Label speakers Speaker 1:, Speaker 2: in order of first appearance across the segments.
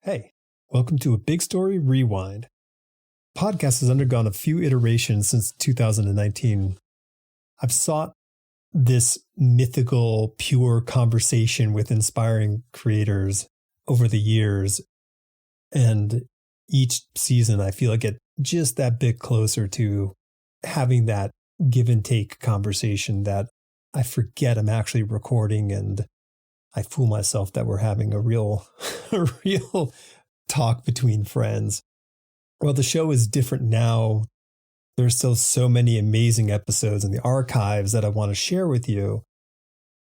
Speaker 1: Hey, welcome to A Big Story Rewind. Podcast has undergone a few iterations since 2019. I've sought this mythical, pure conversation with inspiring creators over the years. And each season, I feel I get just that bit closer to having that give and take conversation that I forget I'm actually recording, and I fool myself that we're having a real talk between friends. Well, the show is different now. There's still so many amazing episodes in the archives that I want to share with you.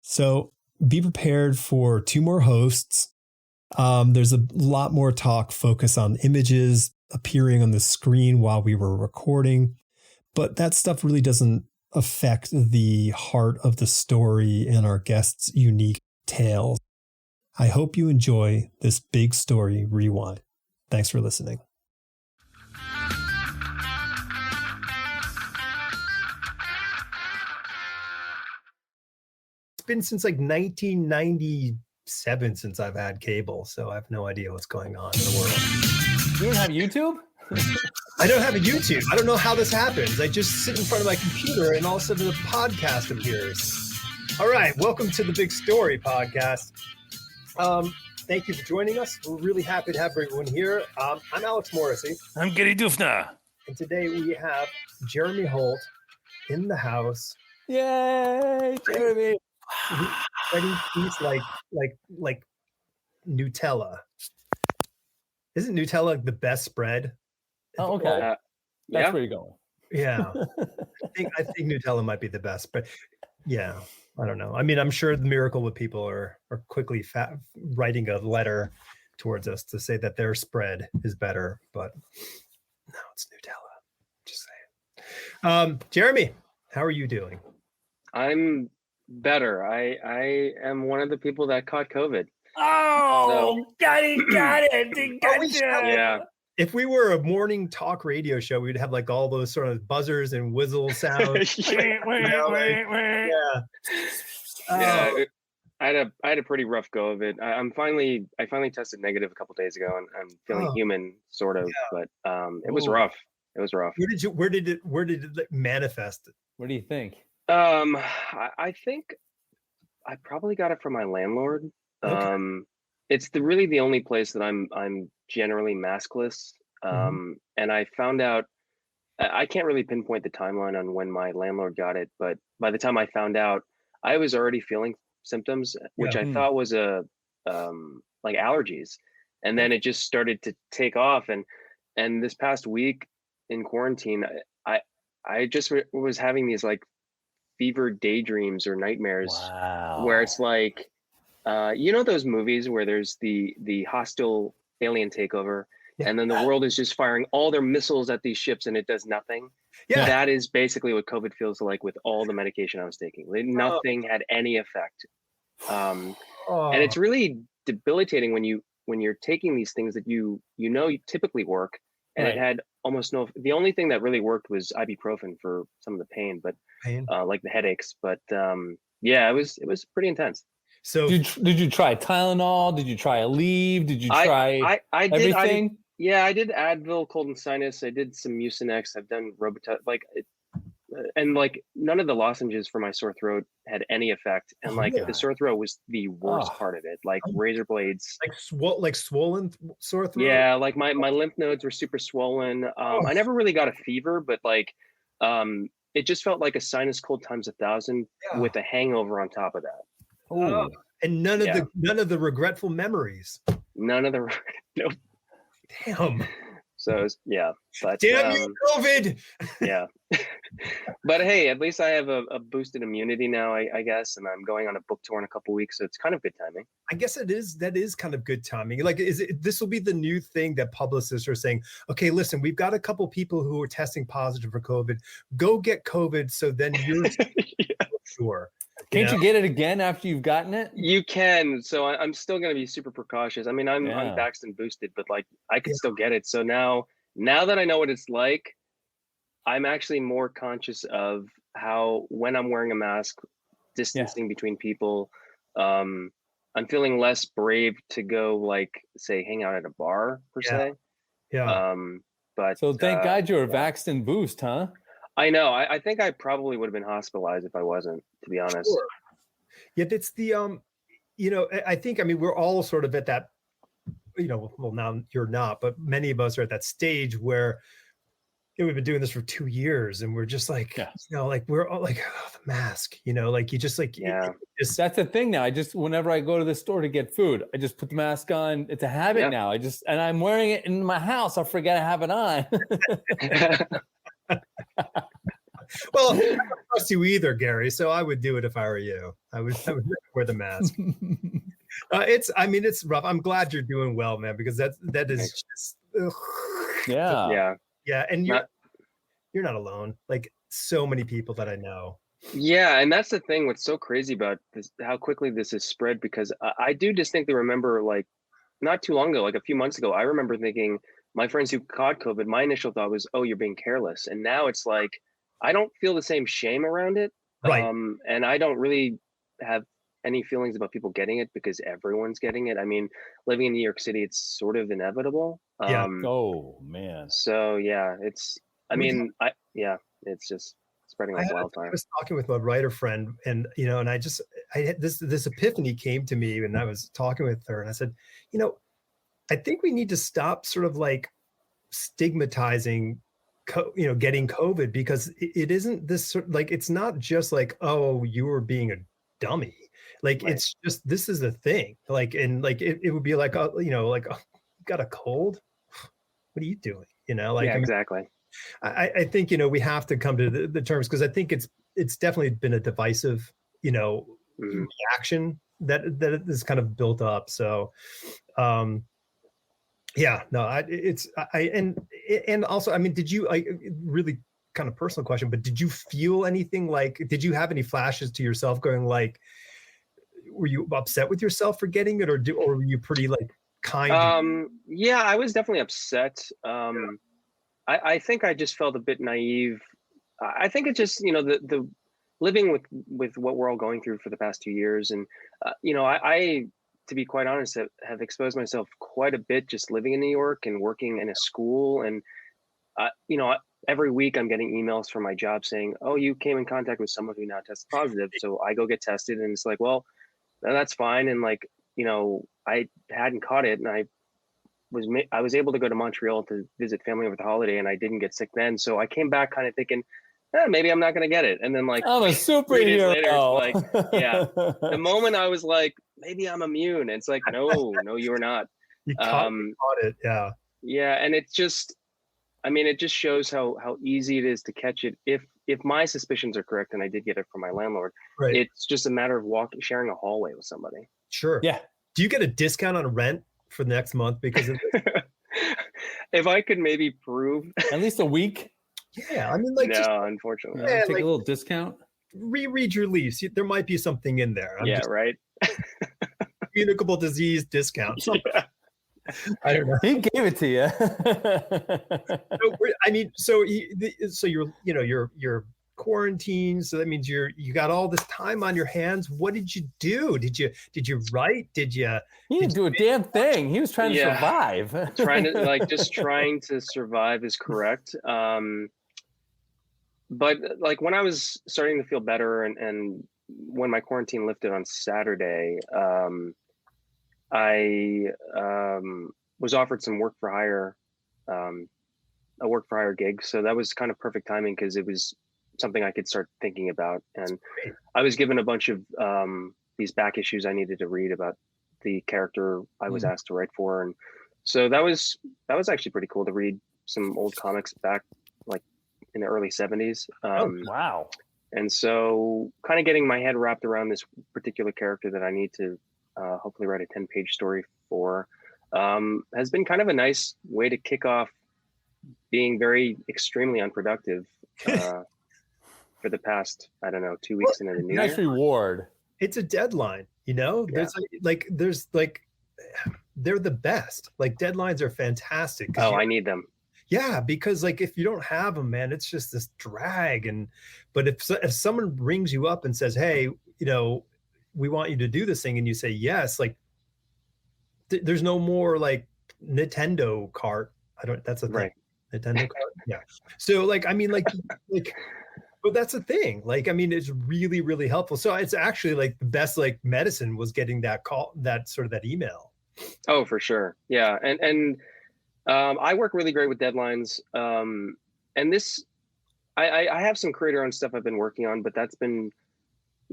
Speaker 1: So be prepared for 2 more hosts. There's a lot more talk focused on images appearing on the screen while we were recording, but that stuff really doesn't affect the heart of the story and our guests' unique tales. I hope you enjoy this Big Story Rewind. Thanks for listening. It's been since like 1997 since I've had cable, so I have no idea what's going on in the world.
Speaker 2: You don't have YouTube?
Speaker 1: I don't have a YouTube. I don't know how this happens. I just sit in front of my computer and all of a sudden the podcast appears. All right, welcome to the Big Story podcast. Thank you for joining us. We're really happy to have everyone here. I'm Alex Morrissey.
Speaker 2: I'm Gary Dufna.
Speaker 1: And today we have Jeremy Holt in the house.
Speaker 2: Yay, Jeremy.
Speaker 1: Spreading peace like Nutella. Isn't Nutella the best spread?
Speaker 2: Oh, okay. That's where you're going.
Speaker 1: Yeah. I think Nutella might be the best, but yeah, I don't know. I mean, I'm sure the Miracle Whip people are quickly writing a letter towards us to say that their spread is better, but no, it's Nutella. Just saying. Jeremy, how are you doing?
Speaker 3: I'm better. I am one of the people that caught COVID.
Speaker 2: Oh, got it.
Speaker 3: Yeah.
Speaker 1: If we were a morning talk radio show, we'd have like all those sort of buzzers and whistle sounds.
Speaker 3: Yeah. I had a pretty rough go of it. I finally tested negative a couple days ago, and I'm feeling human, sort of. Yeah. But it was rough. It was rough.
Speaker 1: Where did it manifest?
Speaker 2: What do you think?
Speaker 3: I think I probably got it from my landlord. Okay. It's really the only place that I'm generally maskless. And I found out, I can't really pinpoint the timeline on when my landlord got it, but by the time I found out, I was already feeling symptoms, which I thought was like allergies. And then it just started to take off. And this past week in quarantine, I just was having these like fever daydreams or nightmares.
Speaker 2: Wow.
Speaker 3: Where it's like, you know, those movies where there's the hostile alien takeover, and then the world is just firing all their missiles at these ships and it does nothing. Yeah. That is basically what COVID feels like with all the medication I was taking. Nothing had any effect. And it's really debilitating when you're taking these things that you typically work, and it had almost no. The only thing that really worked was ibuprofen for some of the pain, but like the headaches. But yeah, it was pretty intense.
Speaker 1: So
Speaker 2: did you try Tylenol? Did you try Aleve? Did you try everything?
Speaker 3: I did Advil, cold and sinus. I did some Mucinex. I've done Robitussin. And none of the lozenges for my sore throat had any effect. And the sore throat was the worst part of it. Like razor blades.
Speaker 1: Like swollen sore throat?
Speaker 3: Yeah, like my lymph nodes were super swollen. I never really got a fever, but it just felt like a sinus cold times 1,000 with a hangover on top of that.
Speaker 1: Oh, and none of the regretful memories.
Speaker 3: Nope.
Speaker 1: Damn.
Speaker 3: So but
Speaker 1: damn you, COVID.
Speaker 3: Yeah. But hey, at least I have a boosted immunity now, I guess, and I'm going on a book tour in a couple weeks, so it's kind of good timing.
Speaker 1: I guess that is kind of good timing. Like, this will be the new thing that publicists are saying, okay, listen, we've got a couple people who are testing positive for COVID. Go get COVID, so then you're sure.
Speaker 2: Can't you get it again after you've gotten it?
Speaker 3: You can. So I'm still going to be super precautious. I mean, I'm vaxxed and boosted, but I can still get it. So now that I know what it's like, I'm actually more conscious of how, when I'm wearing a mask, distancing between people, I'm feeling less brave to go like say hang out at a bar per se.
Speaker 1: Yeah.
Speaker 3: But
Speaker 2: so thank God you were vaxxed and boost, huh?
Speaker 3: I know. I think I probably would have been hospitalized if I wasn't, to be honest.
Speaker 1: Sure. Yeah, it's the I think, I mean, we're all sort of at that, well, now you're not, but many of us are at that stage where we've been doing this for 2 years and we're just like, like we're all like, oh, the mask, like you just like,
Speaker 2: that's the thing now. Whenever I go to the store to get food, I just put the mask on. It's a habit now. And I'm wearing it in my house. I'll forget I have it on.
Speaker 1: Well, I don't trust you either, Gary. So I would do it if I were you. I would wear the mask. It's rough. I'm glad you're doing well, man, because that is just,
Speaker 2: yeah.
Speaker 1: And you're not alone. Like so many people that I know.
Speaker 3: Yeah, and that's the thing. What's so crazy about this, how quickly this has spread, because I do distinctly remember, like, not too long ago, like a few months ago, I remember thinking, my friends who caught COVID, my initial thought was, oh, you're being careless. And now it's like, I don't feel the same shame around it.
Speaker 1: Right.
Speaker 3: And I don't really have any feelings about people getting it because everyone's getting it. I mean, living in New York City, it's sort of inevitable.
Speaker 2: Yeah. Oh, man.
Speaker 3: So, yeah, it's just spreading like wildfire.
Speaker 1: I was talking with my writer friend, and and I had this epiphany came to me, and I was talking with her, and I said, I think we need to stop sort of like stigmatizing, getting COVID, because it isn't this like, it's not just like, oh, you were being a dummy. Like, it's just, this is the thing. Like, and like, it would be like, like, oh, you got a cold? What are you doing? Like,
Speaker 3: yeah, exactly.
Speaker 1: I think, we have to come to the terms, because I think it's definitely been a divisive, reaction that is kind of built up. So, and also, I mean, did you, really kind of personal question, but did you feel anything like, did you have any flashes to yourself going like, were you upset with yourself for getting it, or were you pretty like kind?
Speaker 3: Yeah, I was definitely upset. I think I just felt a bit naive. I think it's just, the living with what we're all going through for the past 2 years. And, I, to be quite honest, have exposed myself quite a bit just living in New York and working in a school. And, every week I'm getting emails from my job saying, oh, you came in contact with someone who now tested positive. So I go get tested, and it's like, well, that's fine. And like, I hadn't caught it, and I was able to go to Montreal to visit family over the holiday, and I didn't get sick then. So I came back kind of thinking, maybe I'm not going to get it. And then like,
Speaker 2: I'm a superhero.
Speaker 3: Later, it's like, yeah, the moment I was like, maybe I'm immune. And it's like, no, you are not.
Speaker 1: You caught it. Yeah.
Speaker 3: Yeah. And it just shows how easy it is to catch it. If my suspicions are correct, and I did get it from my landlord,
Speaker 1: right,
Speaker 3: it's just a matter of sharing a hallway with somebody.
Speaker 1: Sure.
Speaker 2: Yeah.
Speaker 1: Do you get a discount on rent for the next month because of this?
Speaker 3: If I could maybe prove
Speaker 2: at least a week.
Speaker 1: Yeah, I mean, like,
Speaker 3: no, unfortunately,
Speaker 2: take a little discount.
Speaker 1: Reread your lease. There might be something in there.
Speaker 3: Right.
Speaker 1: Communicable disease discount. Yeah. I don't know.
Speaker 2: He gave it to you.
Speaker 1: So you're quarantined. So that means you got all this time on your hands. What did you do? Did you write? He
Speaker 2: didn't do a damn thing. He was trying to survive.
Speaker 3: Trying to survive is correct. But like when I was starting to feel better, and when my quarantine lifted on Saturday, I was offered some work for hire, a work for hire gig. So that was kind of perfect timing, because it was something I could start thinking about. And I was given a bunch of these back issues I needed to read about the character I was asked to write for. And so that was actually pretty cool to read some old comics back like in the early 70s.
Speaker 2: Wow.
Speaker 3: And so kind of getting my head wrapped around this particular character that I need to hopefully write a 10-page story for has been kind of a nice way to kick off being extremely unproductive for the past, 2 weeks into the new year.
Speaker 2: Nice reward.
Speaker 1: It's a deadline,
Speaker 3: Yeah.
Speaker 1: There's they're the best. Like, deadlines are fantastic.
Speaker 3: Oh, I need them.
Speaker 1: Yeah, because like if you don't have them, man, it's just this drag. But if someone rings you up and says, hey, we want you to do this thing, and you say yes, like there's no more like Nintendo cart. That's a thing.
Speaker 3: Right.
Speaker 1: Nintendo cart. Yeah. So like, I mean, like, but that's a thing. Like, I mean, it's really, really helpful. So it's actually like the best like medicine was getting that call, that sort of that email.
Speaker 3: Oh, for sure. Yeah. And I work really great with deadlines. And this, I have some creator owned stuff I've been working on, but that's been,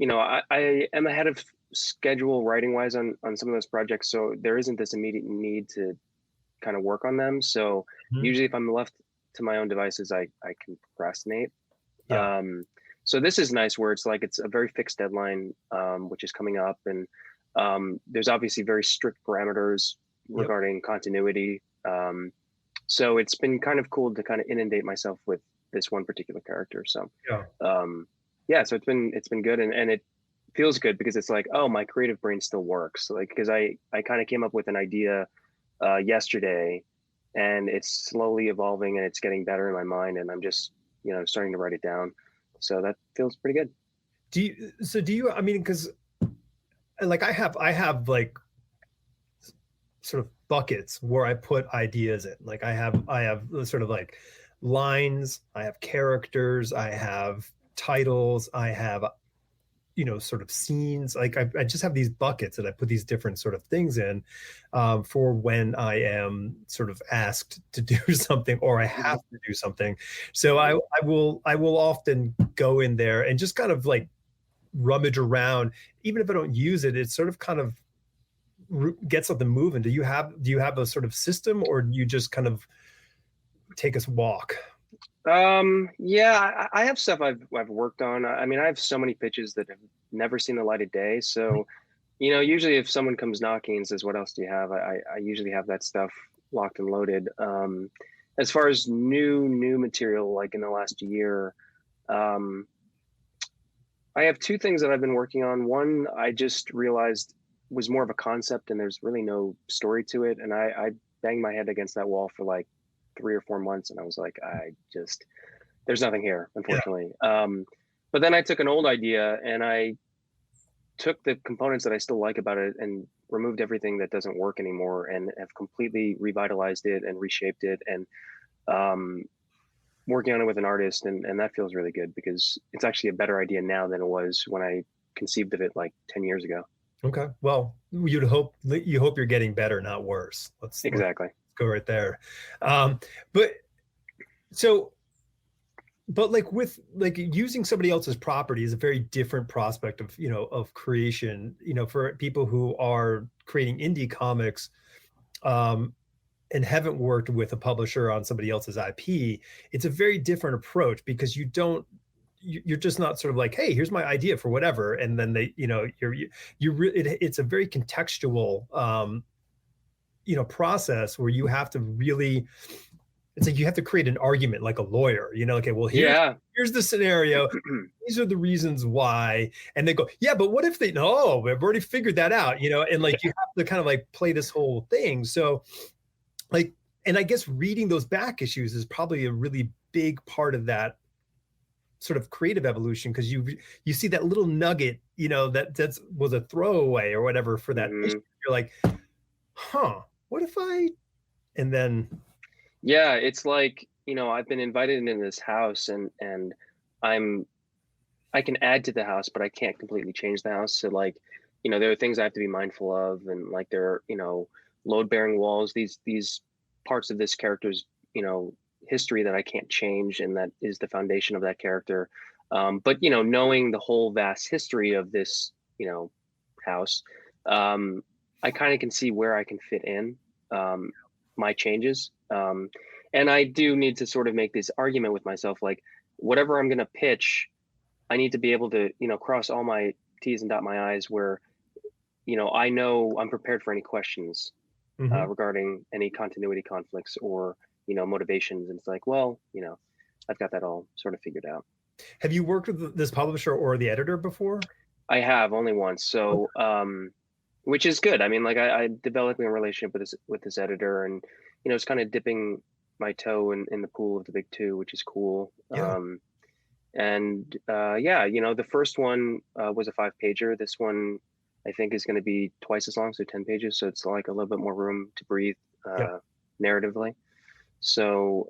Speaker 3: I am ahead of schedule writing wise on some of those projects. So there isn't this immediate need to kind of work on them. So usually if I'm left to my own devices, I can procrastinate.
Speaker 1: Yeah.
Speaker 3: So this is nice where it's like, it's a very fixed deadline, which is coming up. And there's obviously very strict parameters regarding continuity. So it's been kind of cool to kind of inundate myself with this one particular character. So so it's been good, and it feels good because it's like, oh, my creative brain still works. Like, because I kind of came up with an idea yesterday, and it's slowly evolving and it's getting better in my mind, and I'm just starting to write it down. So that feels pretty good.
Speaker 1: Do you I mean, because like I have like sort of buckets where I put ideas in. Like I have sort of like lines, I have characters, I have titles, I have sort of scenes. Like I just have these buckets that I put these different sort of things in for when I am sort of asked to do something or I have to do something. So I will often go in there and just kind of like rummage around. Even if I don't use it, it's sort of kind of get something moving. Do you have a sort of system, or do you just kind of take us walk?
Speaker 3: Yeah, I have stuff I've worked on. I mean, I have so many pitches that have never seen the light of day. So, usually if someone comes knocking and says, "What else do you have?" I usually have that stuff locked and loaded. As far as new material, like in the last year, I have two things that I've been working on. One, I just realized was more of a concept, and there's really no story to it. And I banged my head against that wall for like 3 or 4 months, and I was like, there's nothing here, unfortunately. But then I took an old idea and I took the components that I still like about it and removed everything that doesn't work anymore, and have completely revitalized it and reshaped it, and working on it with an artist, and that feels really good because it's actually a better idea now than it was when I conceived of it like 10 years ago.
Speaker 1: Okay. Well, you hope you're getting better, not worse. Let's go right there. But like with like using somebody else's property is a very different prospect of of creation. For people who are creating indie comics and haven't worked with a publisher on somebody else's IP, it's a very different approach because you're just not sort of like, hey, here's my idea for whatever, and then it's a very contextual process where you have to really, it's like you have to create an argument like a lawyer, okay, well, here's the scenario, these are the reasons why, and they go, yeah, but what if we've already figured that out, and like you have to kind of like play this whole thing. So like, and I guess reading those back issues is probably a really big part of that sort of creative evolution, because you see that little nugget, that was a throwaway or whatever for that issue. You're like, what if and then
Speaker 3: it's like, I've been invited into this house, and I can add to the house, but I can't completely change the house. So like, there are things I have to be mindful of, and like there are, load bearing walls, these parts of this character's, history that I can't change, and that is the foundation of that character. But knowing the whole vast history of this, house, I kind of can see where I can fit in my changes. And I do need to sort of make this argument with myself, like whatever I'm going to pitch, I need to be able to, cross all my T's and dot my I's where, I know I'm prepared for any questions regarding any continuity conflicts or, motivations. And it's like, well, I've got that all sort of figured out.
Speaker 1: Have you worked with this publisher or the editor before?
Speaker 3: I have, only once. So, which is good. I mean, like I developing a relationship with this editor, and, it's kind of dipping my toe in the pool of the big two, which is cool.
Speaker 1: Yeah.
Speaker 3: The first one was a 5-pager. This one I think is going to be twice as long, so 10 pages. So it's like a little bit more room to breathe
Speaker 1: Yep.
Speaker 3: narratively. So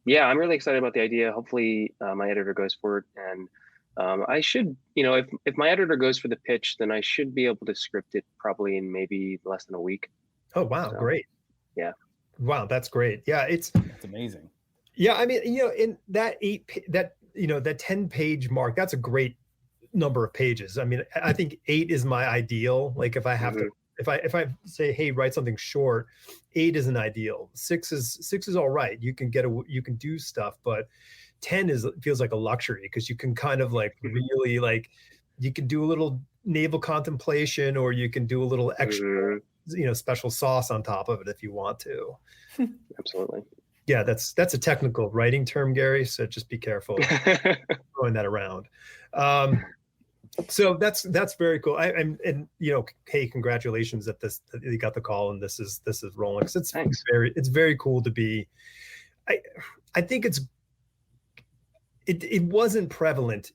Speaker 3: yeah, I'm really excited about the idea. Hopefully my editor goes for it, and I should, if my editor goes for the pitch, then I should be able to script it probably in maybe less than a week.
Speaker 1: Oh, wow.
Speaker 3: So,
Speaker 1: Great.
Speaker 3: yeah.
Speaker 1: Wow. That's great. Yeah.
Speaker 2: It's amazing.
Speaker 1: Yeah. I mean, in that that 10-page mark, that's a great number of pages. I mean, I think 8 is my ideal. Like if I have to, if I say, hey, write something short, 8 is an ideal. 6 is all right. You can do stuff, but 10 feels like a luxury because you can kind of like really like, you can do a little naval contemplation, or you can do a little extra, special sauce on top of it if you want to.
Speaker 3: Absolutely.
Speaker 1: Yeah, that's a technical writing term, Gary. So just be careful throwing that around. So that's very cool. And hey, congratulations that you got the call and this is rolling. It's very cool to be. I think it wasn't prevalent,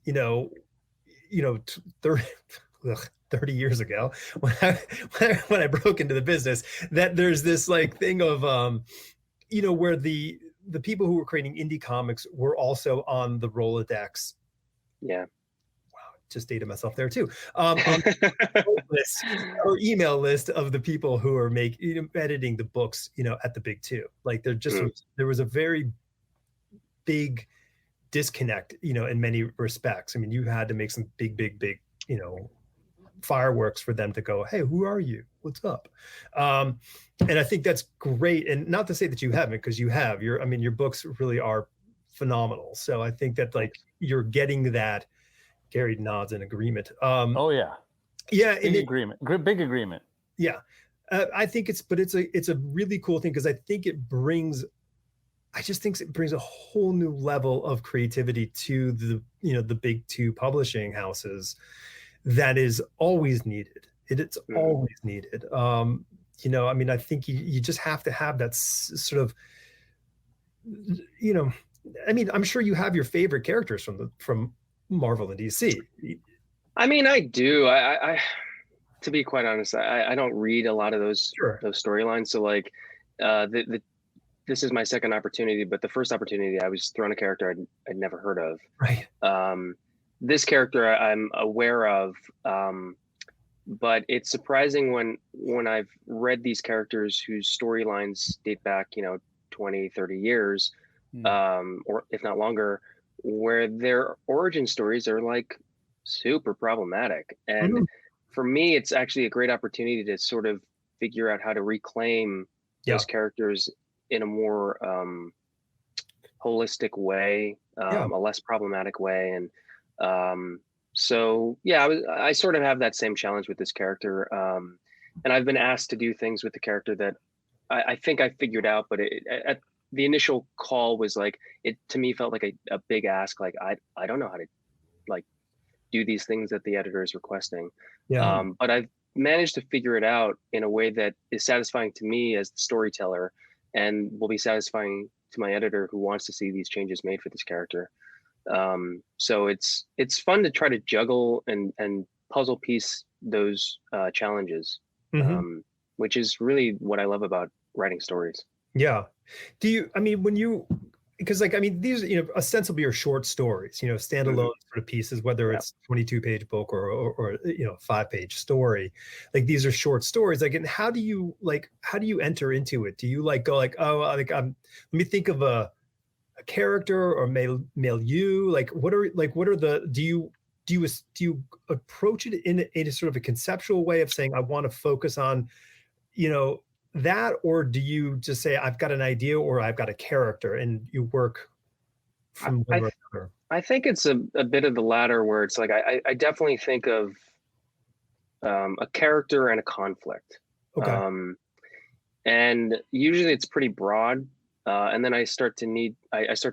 Speaker 1: 30 years ago when I broke into the business, that there's this like thing of where the people who were creating indie comics were also on the Rolodex.
Speaker 3: Yeah.
Speaker 1: Just dated myself there too. On the list or email list of the people who are editing the books, at the big two. Like there was a very big disconnect, in many respects. I mean, you had to make some big, fireworks for them to go, hey, who are you? What's up? And I think that's great. And not to say that you haven't, because you have. Your books really are phenomenal. So I think that like you're getting that. Gary nods in agreement.
Speaker 2: Oh yeah.
Speaker 1: Yeah.
Speaker 2: Big agreement.
Speaker 1: Yeah. I think it's a really cool thing because I think it brings a whole new level of creativity to the big two publishing houses that is always needed. It's always needed. I think you just have to have that sort of, I'm sure you have your favorite characters from Marvel and DC.
Speaker 3: I mean, I do. I to be quite honest, I don't read a lot of those storylines. So like, this is my second opportunity, but the first opportunity I was thrown a character I'd never heard of.
Speaker 1: Right.
Speaker 3: This character I'm aware of, but it's surprising when I've read these characters whose storylines date back, 20, 30 years, or if not longer, where their origin stories are like super problematic. And for me, it's actually a great opportunity to sort of figure out how to reclaim those characters in a more holistic way, a less problematic way. And so, yeah, I sort of have that same challenge with this character. And I've been asked to do things with the character that I think I figured out, but at the initial call was like, it to me felt like a big ask. Like, I don't know how to like do these things that the editor is requesting. But I've managed to figure it out in a way that is satisfying to me as the storyteller and will be satisfying to my editor who wants to see these changes made for this character. So it's fun to try to juggle and puzzle piece those challenges, which is really what I love about writing stories.
Speaker 1: Yeah. Because these, ostensibly are short stories, standalone sort of pieces, whether it's 22-page book or 5-page story, like these are short stories. Like, and how do you enter into it? Do you go let me think of a character or milieu? Like, what are the, do you approach it in a sort of a conceptual way of saying, I want to focus on, that, or do you just say, I've got an idea or I've got a character, and you work from one or another?
Speaker 3: I think it's a bit of the latter, where it's like I definitely think of a character and a conflict.
Speaker 1: Okay.
Speaker 3: And usually it's pretty broad, and then I start to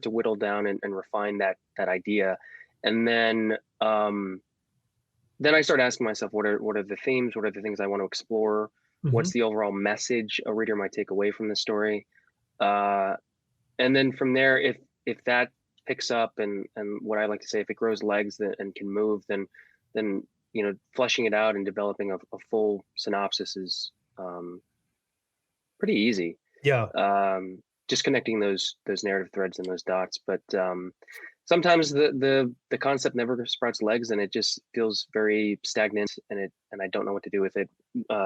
Speaker 3: whittle down and refine that idea, and then I start asking myself, what are the themes, what are the things I want to explore. What's the overall message a reader might take away from the story? And then from there, if that picks up and what I like to say, if it grows legs and can move, then fleshing it out and developing a full synopsis is pretty easy.
Speaker 1: Yeah.
Speaker 3: Just connecting those narrative threads and those dots. But sometimes the concept never sprouts legs, and it just feels very stagnant, and I don't know what to do with it.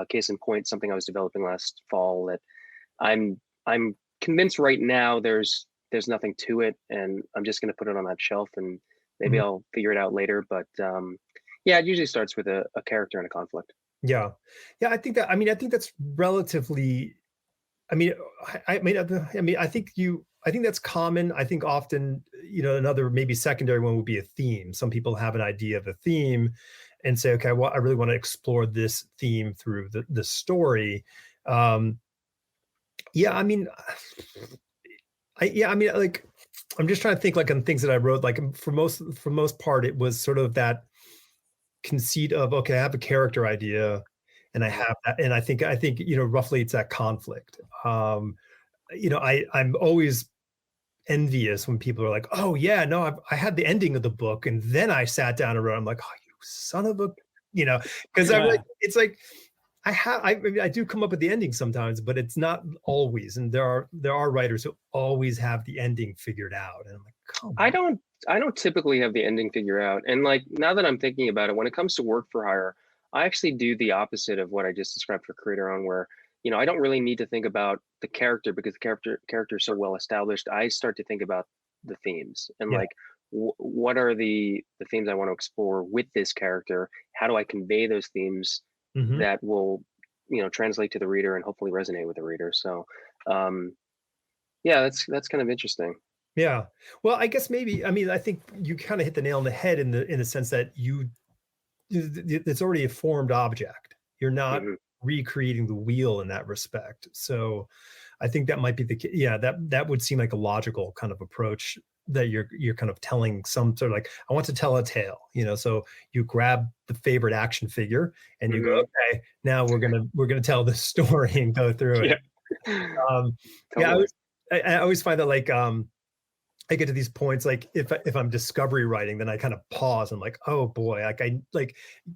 Speaker 3: Case in point, something I was developing last fall that I'm convinced right now there's nothing to it, and I'm just going to put it on that shelf, and maybe I'll figure it out later. But yeah, it usually starts with a character and a conflict.
Speaker 1: Yeah. I think that's relatively, I think that's common. I think often, another maybe secondary one would be a theme. Some people have an idea of a theme and say, okay, well, I really want to explore this theme through the story. I'm just trying to think like on things that I wrote, like for most part, it was sort of that conceit of, okay, I have a character idea and I have that. And I think, roughly it's that conflict. I'm always envious when people are like, oh yeah, no, I had the ending of the book and then I sat down and wrote. I'm like, oh, you son of a, because it's like, I do come up with the ending sometimes, but it's not always. And there are writers who always have the ending figured out. And I'm like, come on.
Speaker 3: I don't typically have the ending figured out. And like, now that I'm thinking about it, when it comes to work for hire, I actually do the opposite of what I just described for Creator Own, where, I don't really need to think about the character because the character is so well established. I start to think about the themes and like, what are the themes I want to explore with this character? How do I convey those themes that will, translate to the reader and hopefully resonate with the reader? So, yeah, that's kind of interesting.
Speaker 1: Yeah. Well, I guess maybe, I think you kind of hit the nail on the head in the sense that it's already a formed object. You're not recreating the wheel in that respect. So I think that might be that would seem like a logical kind of approach, that you're kind of telling some sort of like, I want to tell a tale, so you grab the favorite action figure and you go, okay, now we're gonna tell this story and go through it. Totally. I always find that like I get to these points, like if I'm discovery writing, then I kind of pause. I'm like, oh boy,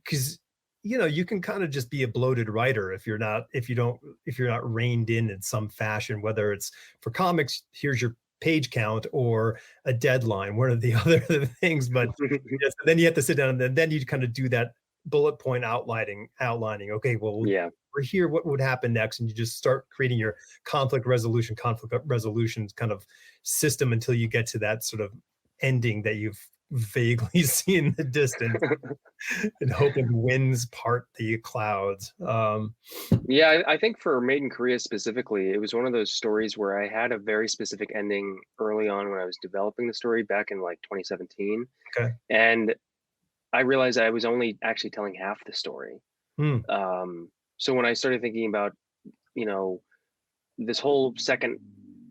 Speaker 1: because you can kind of just be a bloated writer if you're not reined in some fashion, whether it's for comics, here's your page count, or a deadline, one of the other things. But then you have to sit down and then you kind of do that bullet point outlining. Okay, well, we're here. What would happen next? And you just start creating your conflict resolution kind of system until you get to that sort of ending that you've vaguely seen in the distance and hoping winds part the clouds.
Speaker 3: I think for Made in Korea specifically, it was one of those stories where I had a very specific ending early on when I was developing the story back in like 2017.
Speaker 1: Okay.
Speaker 3: And I realized I was only actually telling half the story. So when I started thinking about, this whole second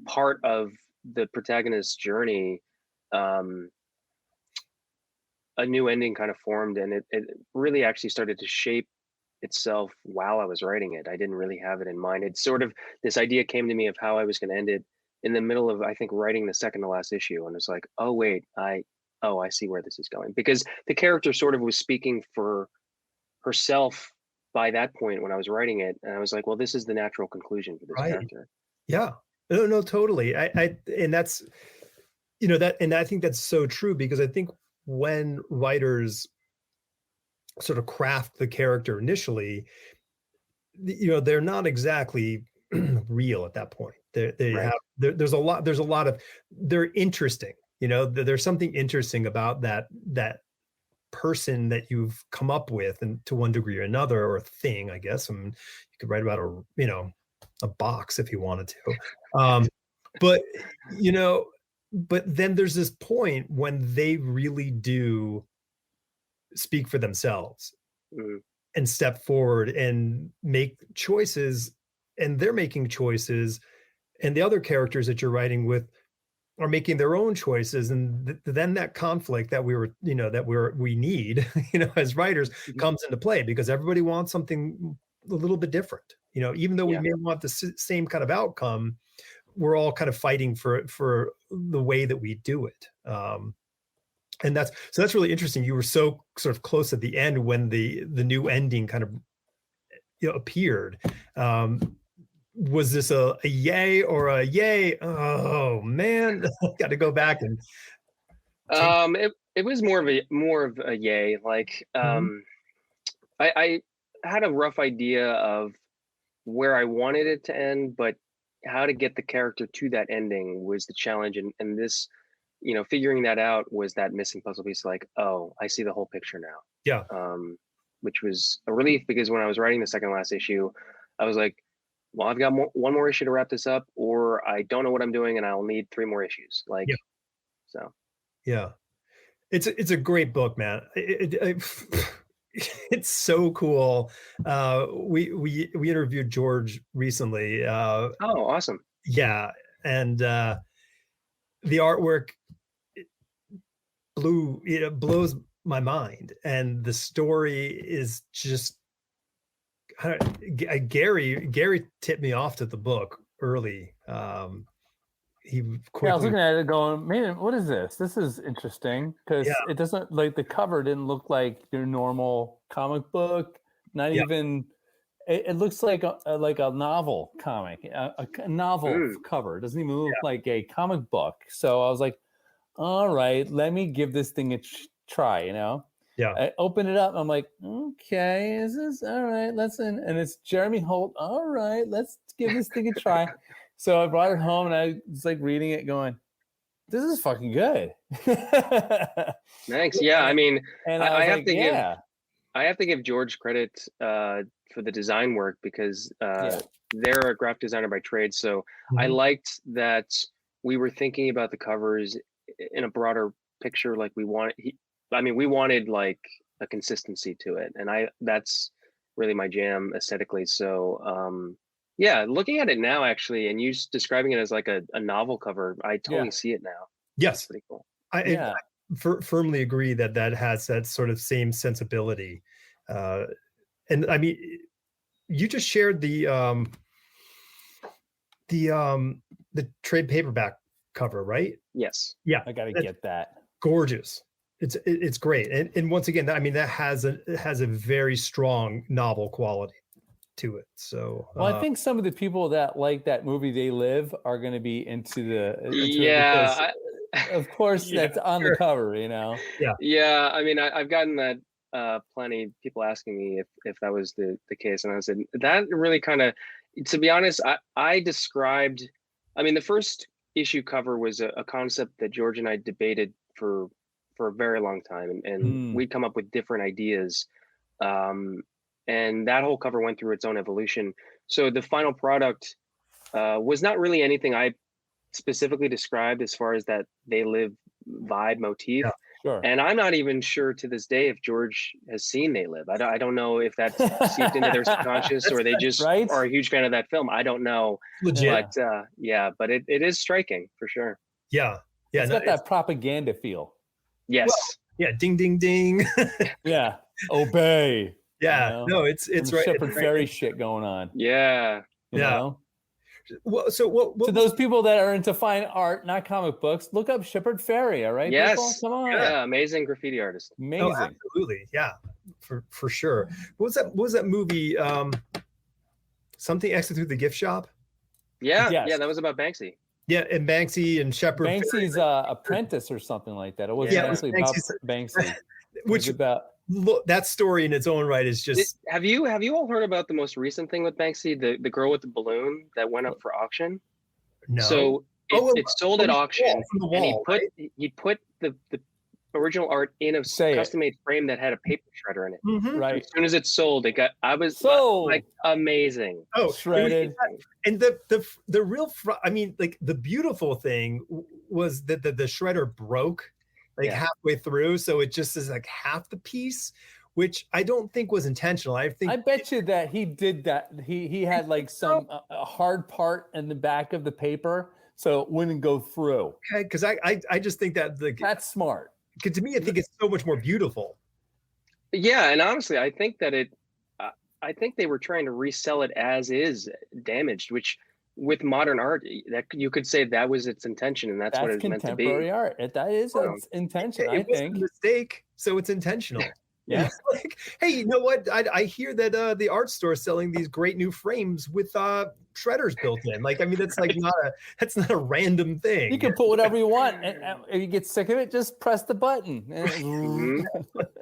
Speaker 3: part of the protagonist's journey, a new ending kind of formed, and it really actually started to shape itself while I was writing it. I didn't really have it in mind. It's sort of, this idea came to me of how I was going to end it in the middle of, I think, writing the second to last issue. And it's like, oh wait, I see where this is going, because the character sort of was speaking for herself by that point when I was writing it. And I was like, well, this is the natural conclusion for this character.
Speaker 1: Yeah. No, totally. And that's, and I think that's so true, because I think when writers sort of craft the character initially, they're not exactly real at that point. There's a lot of, they're interesting, there's something interesting about that person that you've come up with, and to one degree or another, or a thing, I guess. I mean, you could write about a box if you wanted to. But then there's this point when they really do speak for themselves and step forward and make choices, and they're making choices, and the other characters that you're writing with are making their own choices. And then that conflict that we need, as writers, comes into play, because everybody wants something a little bit different, even though we may want the same kind of outcome, we're all kind of fighting for the way that we do it. And that's really interesting. You were so sort of close at the end when the new ending kind of appeared. Was this a yay or a yay? Oh man, got to go back and
Speaker 3: it was more of a yay. Like I had a rough idea of where I wanted it to end, but how to get the character to that ending was the challenge. And this, figuring that out was that missing puzzle piece. Like, oh, I see the whole picture now.
Speaker 1: Yeah.
Speaker 3: Which was a relief, because when I was writing the second last issue, I was like, well, I've got one more issue to wrap this up, or I don't know what I'm doing and I'll need 3 more issues. Like, so.
Speaker 1: Yeah. It's a great book, man. It's so cool. We interviewed George recently.
Speaker 3: Oh, awesome.
Speaker 1: Yeah. And the artwork blows my mind. And the story is just, Gary tipped me off to the book early. He quickly,
Speaker 2: I was looking at it going, man, what is this? This is interesting, because it doesn't, like, the cover didn't look like your normal comic book. Not even, it looks like a novel comic, a novel cover. It doesn't even look like a comic book. So I was like, all right, let me give this thing a try,
Speaker 1: Yeah.
Speaker 2: I opened it up. And I'm like, okay, is this all right? And it's Jeremy Holt. All right, let's give this thing a try. So I brought it home and I was like reading it going, this is fucking good.
Speaker 3: Thanks. Yeah. I mean,
Speaker 2: and
Speaker 3: I have to give George credit for the design work, because they're a graphic designer by trade. So I liked that we were thinking about the covers in a broader picture. Like we wanted like a consistency to it. And that's really my jam aesthetically. So, yeah, looking at it now, actually, and you describing it as like a novel cover, I totally see it now.
Speaker 1: Yes.
Speaker 3: That's pretty cool.
Speaker 1: I firmly agree that has that sort of same sensibility. And I mean, you just shared the trade paperback cover, right?
Speaker 3: Yes.
Speaker 1: Yeah.
Speaker 2: I got to get that.
Speaker 1: Gorgeous. It's great. And once again, I mean, that has a very strong novel quality to it. So
Speaker 2: I think some of the people that like that movie They Live are going to be into
Speaker 3: it,
Speaker 2: of course that's on the cover,
Speaker 3: Yeah, I mean, I've gotten that plenty, people asking me if that was the case, and I said that really kind of, to be honest, I described, I mean, the first issue cover was a concept that George and I debated for a very long time, and we'd come up with different ideas. And that whole cover went through its own evolution. So the final product was not really anything I specifically described as far as that They Live vibe motif.
Speaker 1: Yeah,
Speaker 2: sure.
Speaker 3: And I'm not even sure to this day if George has seen They Live. I don't know if that's seeped into their subconscious or they just are a huge fan of that film. I don't know.
Speaker 1: Legit.
Speaker 3: But but it is striking for sure.
Speaker 1: Yeah.
Speaker 2: It's got that propaganda feel.
Speaker 3: Yes.
Speaker 1: Well, ding, ding, ding.
Speaker 2: Yeah. Obey.
Speaker 1: Yeah, no, it's right.
Speaker 2: Shepard Fairey shit going on.
Speaker 3: Yeah.
Speaker 2: You know?
Speaker 1: Well, so what?
Speaker 2: To those people that are into fine art, not comic books, look up Shepard Fairey. All right,
Speaker 3: yes,
Speaker 2: people? Come on.
Speaker 3: Yeah, amazing graffiti artist.
Speaker 2: Amazing.
Speaker 1: Oh, absolutely, yeah, for sure. What was that movie? Something Exit Through the Gift Shop.
Speaker 3: Yeah, that was about Banksy.
Speaker 1: Yeah, and Banksy and Shepard.
Speaker 2: Banksy's apprentice or something like that. It wasn't actually about Banksy.
Speaker 1: Which
Speaker 2: about.
Speaker 1: Look, that story in its own right is just.
Speaker 3: Have you all heard about the most recent thing with Banksy, the girl with the balloon that went up for auction?
Speaker 1: No.
Speaker 3: So it sold at auction, and he put the original art in a custom-made frame that had a paper shredder in it.
Speaker 1: Mm-hmm.
Speaker 2: Right.
Speaker 3: As soon as it sold, I was
Speaker 2: sold.
Speaker 3: like amazing.
Speaker 1: Oh,
Speaker 2: shredded.
Speaker 1: And the real, I mean, like the beautiful thing was that the shredder broke. Halfway through, so it just is like half the piece, which I don't think was intentional. I
Speaker 2: bet you that he did that. He had like some a hard part in the back of the paper, so it wouldn't go through.
Speaker 1: Okay, because I just think that
Speaker 2: that's smart.
Speaker 1: Because to me, I think it's so much more beautiful.
Speaker 3: Yeah, and honestly, I think that I think they were trying to resell it as is damaged, which with modern art, that you could say that was its intention, and that's what it was meant to be.
Speaker 2: Contemporary art. That is its intention, I think.
Speaker 1: It was a mistake, so it's intentional.
Speaker 2: Yeah.
Speaker 1: Like, hey, you know what? I hear that the art store is selling these great new frames with shredders built in. Like, I mean, that's like that's not a random thing.
Speaker 2: You can put whatever you want, and if you get sick of it, just press the button.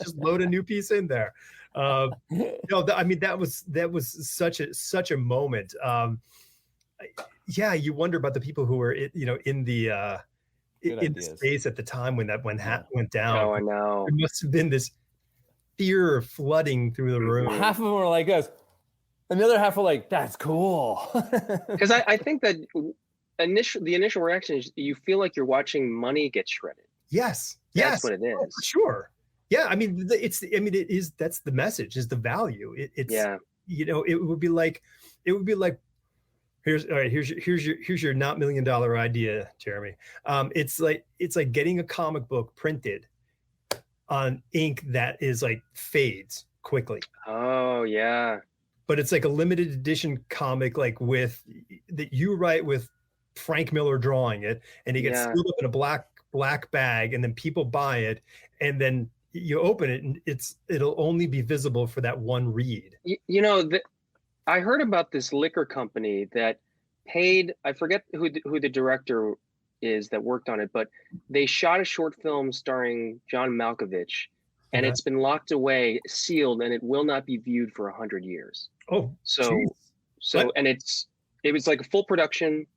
Speaker 1: Just load a new piece in there. No, I mean, that was such a moment. Yeah, you wonder about the people who were in the space at the time when that went down.
Speaker 3: Oh, I know.
Speaker 1: There must have been this fear flooding through the room.
Speaker 2: Half of them were like us, and the other half were like, "That's cool."
Speaker 3: Because I think that the initial reaction is you feel like you're watching money get shredded.
Speaker 1: Yes,
Speaker 3: that's what it is.
Speaker 1: Oh, for sure. Yeah, I mean, it is. That's the message. Is the value. It's it would be like here's your not $1 million idea, Jeremy. It's like getting a comic book printed on ink that is like fades quickly.
Speaker 3: Oh yeah.
Speaker 1: But it's like a limited edition comic, like that you write with Frank Miller drawing it, and it gets sealed up in a black bag, and then people buy it, and then you open it, and it'll only be visible for that one read.
Speaker 3: I heard about this liquor company that paid, I forget who the director is that worked on it, but they shot a short film starring John Malkovich, and it's been locked away, sealed, and it will not be viewed for 100 years.
Speaker 1: Oh,
Speaker 3: and it was like a full production.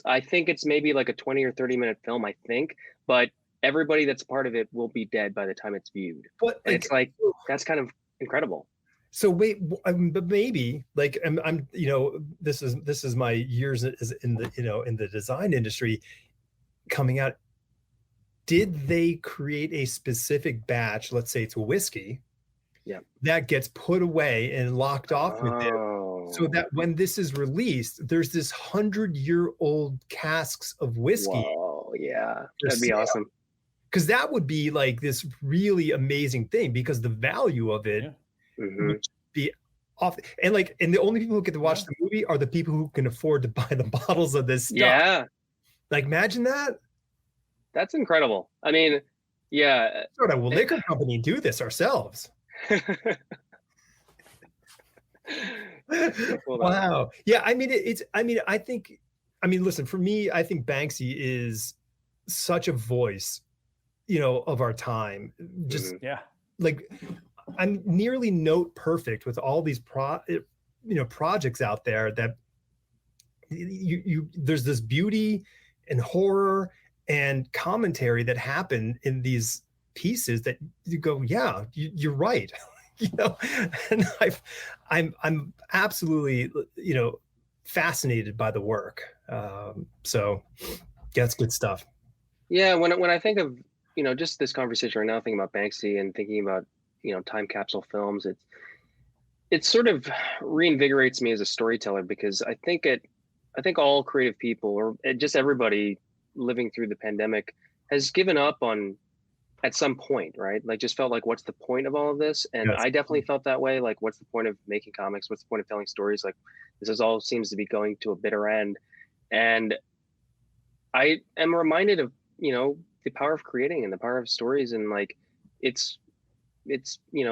Speaker 3: I think it's maybe like a 20 or 30 minute film, I think, but everybody that's part of it will be dead by the time it's viewed. But it's like, that's kind of incredible.
Speaker 1: So wait, but maybe like I'm this is my years in the design industry coming out. Did they create a specific batch? Let's say it's a whiskey.
Speaker 3: Yeah.
Speaker 1: That gets put away and locked off with it, so that when this is released, there's this 100-year-old casks of whiskey.
Speaker 3: Oh yeah, that'd be awesome.
Speaker 1: Because that would be like this really amazing thing, because the value of it would be off. And the only people who get to watch the movie are the people who can afford to buy the bottles of this stuff.
Speaker 3: Yeah.
Speaker 1: Like, imagine that.
Speaker 3: That's incredible. I mean, yeah.
Speaker 1: Sort of, liquor company do this ourselves. Wow. Yeah. I mean, listen, for me, I think Banksy is such a voice, of our time. Just like, I'm nearly note perfect with all these projects out there that there's this beauty and horror and commentary that happen in these pieces that you go, yeah, you're right. And I'm absolutely, fascinated by the work. So that's good stuff.
Speaker 3: Yeah. When I think of, just this conversation right now, thinking about Banksy and thinking about, time capsule films, it sort of reinvigorates me as a storyteller, because I think all creative people, or just everybody living through the pandemic, has given up on at some point, right? Like, just felt like, what's the point of all of this? And I definitely felt that way. Like, what's the point of making comics? What's the point of telling stories? Like, this all seems to be going to a bitter end. And I am reminded of, the power of creating and the power of stories. And like, it's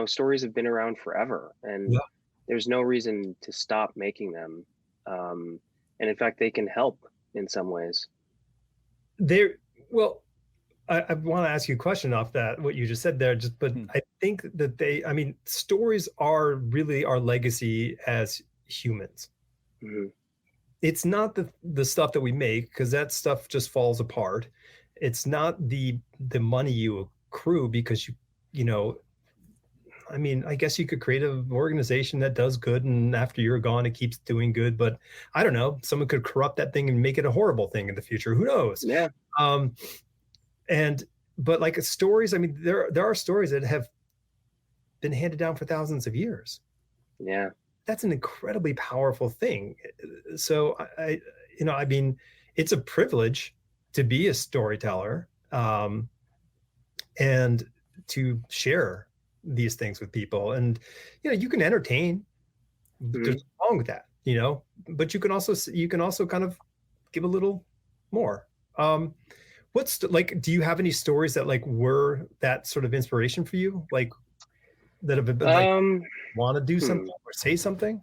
Speaker 3: stories have been around forever, and there's no reason to stop making them. And in fact, they can help in some ways.
Speaker 1: I want to ask you a question off that, what you just said there, but I think that stories are really our legacy as humans.
Speaker 3: Mm-hmm.
Speaker 1: It's not the stuff that we make, because that stuff just falls apart. It's not the money you accrue, because I guess you could create an organization that does good, and after you're gone, it keeps doing good. But I don't know, someone could corrupt that thing and make it a horrible thing in the future. Who knows?
Speaker 3: Yeah.
Speaker 1: But like stories, there are stories that have been handed down for thousands of years.
Speaker 3: Yeah.
Speaker 1: That's an incredibly powerful thing. So it's a privilege to be a storyteller, and to share these things with people. And you can entertain. There's nothing wrong with that. you know, but you can also kind of give a little more. What's like, do you have any stories that like were that sort of inspiration for you? Like that have been like want to do something or say something?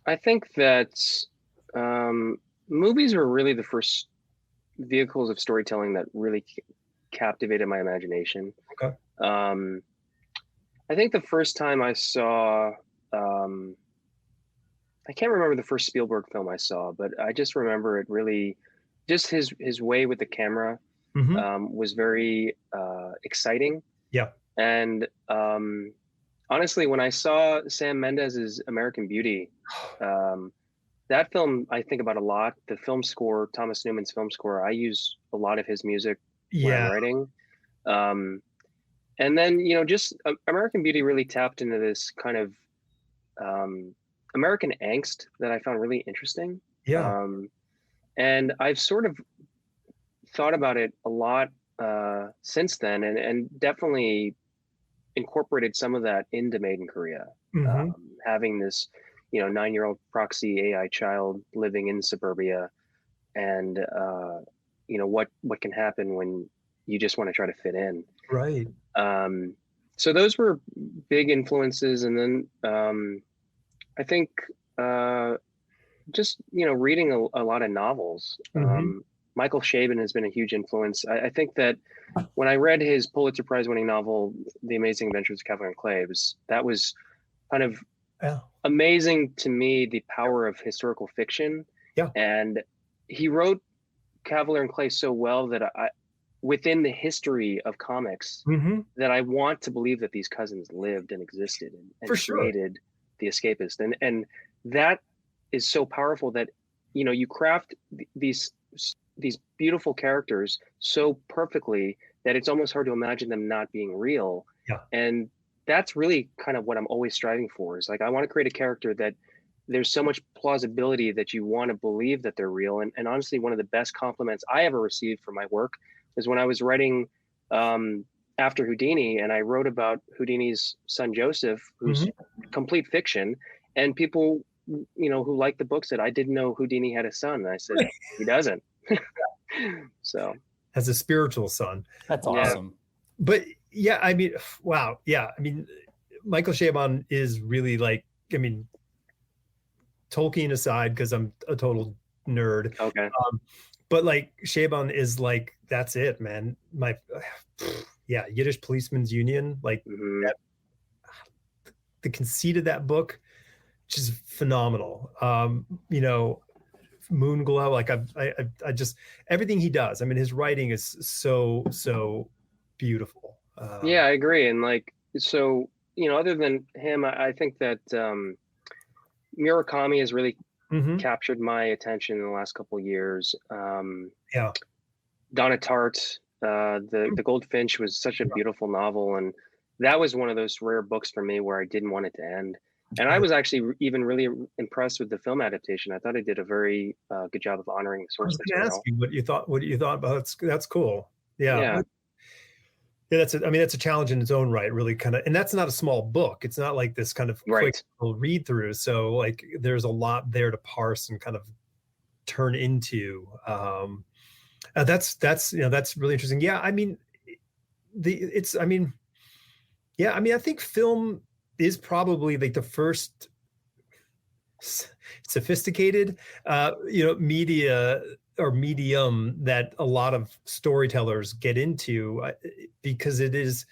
Speaker 3: I think that movies were really the first vehicles of storytelling that really captivated my imagination.
Speaker 1: Okay.
Speaker 3: I think the first time I saw, I can't remember the first Spielberg film I saw, but I just remember it really, just his way with the camera was very exciting.
Speaker 1: Yeah.
Speaker 3: And honestly, when I saw Sam Mendes's American Beauty, that film I think about a lot. The film score, Thomas Newman's film score, I use a lot of his music when I'm writing. And then, you know, just American Beauty really tapped into this kind of American angst that I found really interesting.
Speaker 1: Yeah.
Speaker 3: And I've sort of thought about it a lot since then, and definitely incorporated some of that into Made in Korea. Having this, you know, 9-year-old proxy AI child living in suburbia, and you know what can happen when you just want to try to fit in.
Speaker 1: Right.
Speaker 3: So those were big influences, and then I think just, you know, reading a lot of novels. Michael Chabon has been a huge influence. I think that when I read his Pulitzer Prize winning novel, The Amazing Adventures of Cavalier and Clay, that was kind of amazing to me, the power of historical fiction.
Speaker 1: Yeah.
Speaker 3: And he wrote Cavalier and Clay so well that within the history of comics, that I want to believe that these cousins lived and existed and created the Escapist. And that is so powerful that, you know, you craft these beautiful characters so perfectly that it's almost hard to imagine them not being real.
Speaker 1: Yeah.
Speaker 3: And that's really kind of what I'm always striving for, is like, I want to create a character that there's so much plausibility that you want to believe that they're real. And honestly, one of the best compliments I ever received for my work is when I was writing after Houdini, and I wrote about Houdini's son Joseph, who's complete fiction, and people, you know, who liked the book said, I didn't know Houdini had a son. And I said, he doesn't. So
Speaker 1: has a spiritual son.
Speaker 2: That's awesome.
Speaker 1: But yeah, I mean, wow. Yeah. I mean, Michael Chabon is really like, I mean, Tolkien aside, because I'm a total nerd.
Speaker 3: Okay.
Speaker 1: But like Chabon is like, that's it, man. Yiddish Policeman's Union, like that, the conceit of that book, which is phenomenal. You know, Moonglow, like I just, everything he does. I mean, his writing is so beautiful.
Speaker 3: Yeah, I agree. And like, so, you know, other than him, I think that Murakami has really captured my attention in the last couple of years. Donna Tartt, the Goldfinch was such a beautiful novel, and that was one of those rare books for me where I didn't want it to end. And I was actually even really impressed with the film adaptation. I thought it did a very good job of honoring the source material.
Speaker 1: I was going to ask you what you thought about it. That's cool. Yeah. Yeah, that's a challenge in its own right, really kind of, and that's not a small book. It's not like this kind of quick read through. So like there's a lot there to parse and kind of turn into. That's really interesting. Yeah, I mean, I think film is probably like the first sophisticated, media or medium that a lot of storytellers get into, because it is,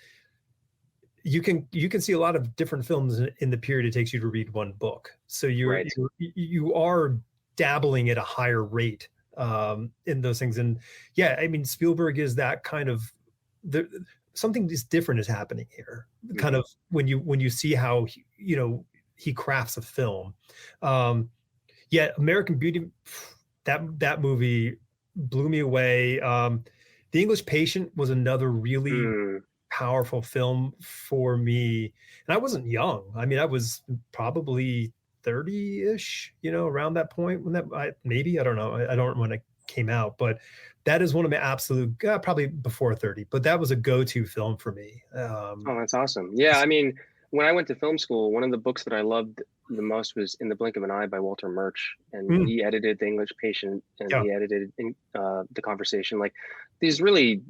Speaker 1: you can see a lot of different films in the period it takes you to read one book. So you are dabbling at a higher rate in those things. And yeah, I mean, Spielberg is that kind of, something is different is happening here. Kind of when you see how he crafts a film. American Beauty, that movie blew me away. The English Patient was another really powerful film for me. And I wasn't young. I mean, I was probably 30-ish, around that point when I don't know. I don't remember when it came out, but that is one of my absolute, probably before 30, but that was a go-to film for me.
Speaker 3: Oh, that's awesome. Yeah. I mean, when I went to film school, one of the books that I loved the most was In the Blink of an Eye by Walter Murch, and he edited The English Patient, and he edited The Conversation. Like these really,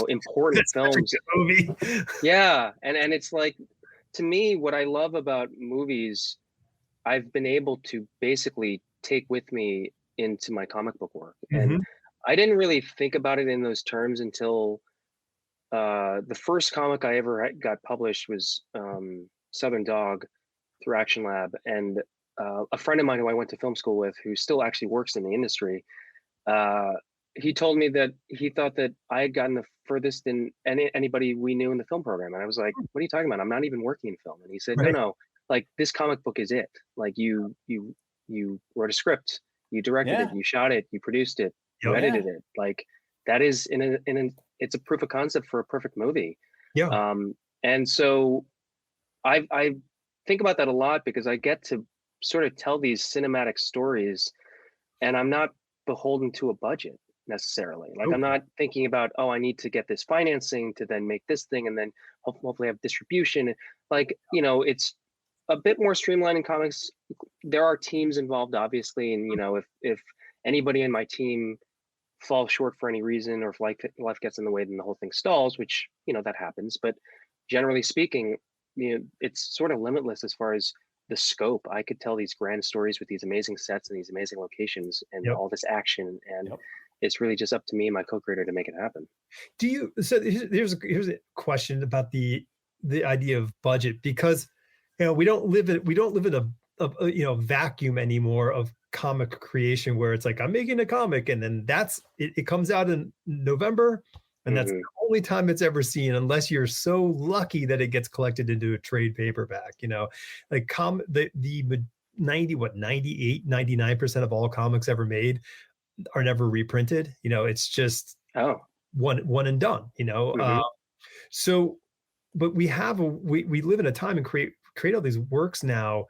Speaker 3: important films.
Speaker 1: Such a good movie.
Speaker 3: Yeah, and it's like, to me, what I love about movies, I've been able to basically take with me into my comic book work, and I didn't really think about it in those terms until the first comic I ever got published was Southern Dog through Action Lab, and a friend of mine who I went to film school with, who still actually works in the industry, he told me that he thought that I had gotten the furthest than anybody we knew in the film program, and I was like, "What are you talking about? I'm not even working in film." And he said,
Speaker 1: Right.
Speaker 3: "No, like this comic book is it. Like you wrote a script, you directed it, you shot it, you produced it, you edited it. Like that is it's a proof of concept for a perfect movie."
Speaker 1: Yeah.
Speaker 3: And so I think about that a lot, because I get to sort of tell these cinematic stories, and I'm not beholden to a budget necessarily. Like I'm not thinking about, oh, I need to get this financing to then make this thing, and then hopefully have distribution. Like, it's a bit more streamlined in comics. There are teams involved, obviously, and if anybody in my team falls short for any reason, or if life gets in the way, then the whole thing stalls, which that happens. But generally speaking, it's sort of limitless as far as the scope. I could tell these grand stories with these amazing sets and these amazing locations and all this action, and it's really just up to me and my co-creator to make it happen.
Speaker 1: So here's a question about the idea of budget, because we don't live in a vacuum anymore of comic creation, where it's like, I'm making a comic and then it comes out in November, and that's the only time it's ever seen, unless you're so lucky that it gets collected into a trade paperback. Like the 98, 99% of all comics ever made are never reprinted. It's just one and done. So, but we live in a time and create all these works now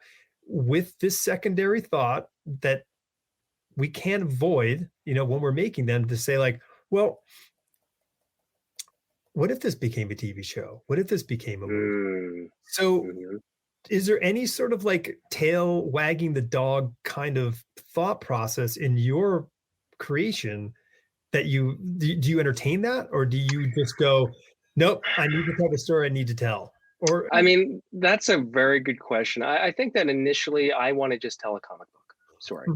Speaker 1: with this secondary thought that we can't avoid, when we're making them, to say like, well, what if this became a TV show? What if this became a movie? So is there any sort of like tail wagging the dog kind of thought process in your creation that do you entertain that, or do you just go, nope, I need to tell the story I need to tell? Or
Speaker 3: I mean, that's a very good question. I think that initially I want to just tell a comic book story.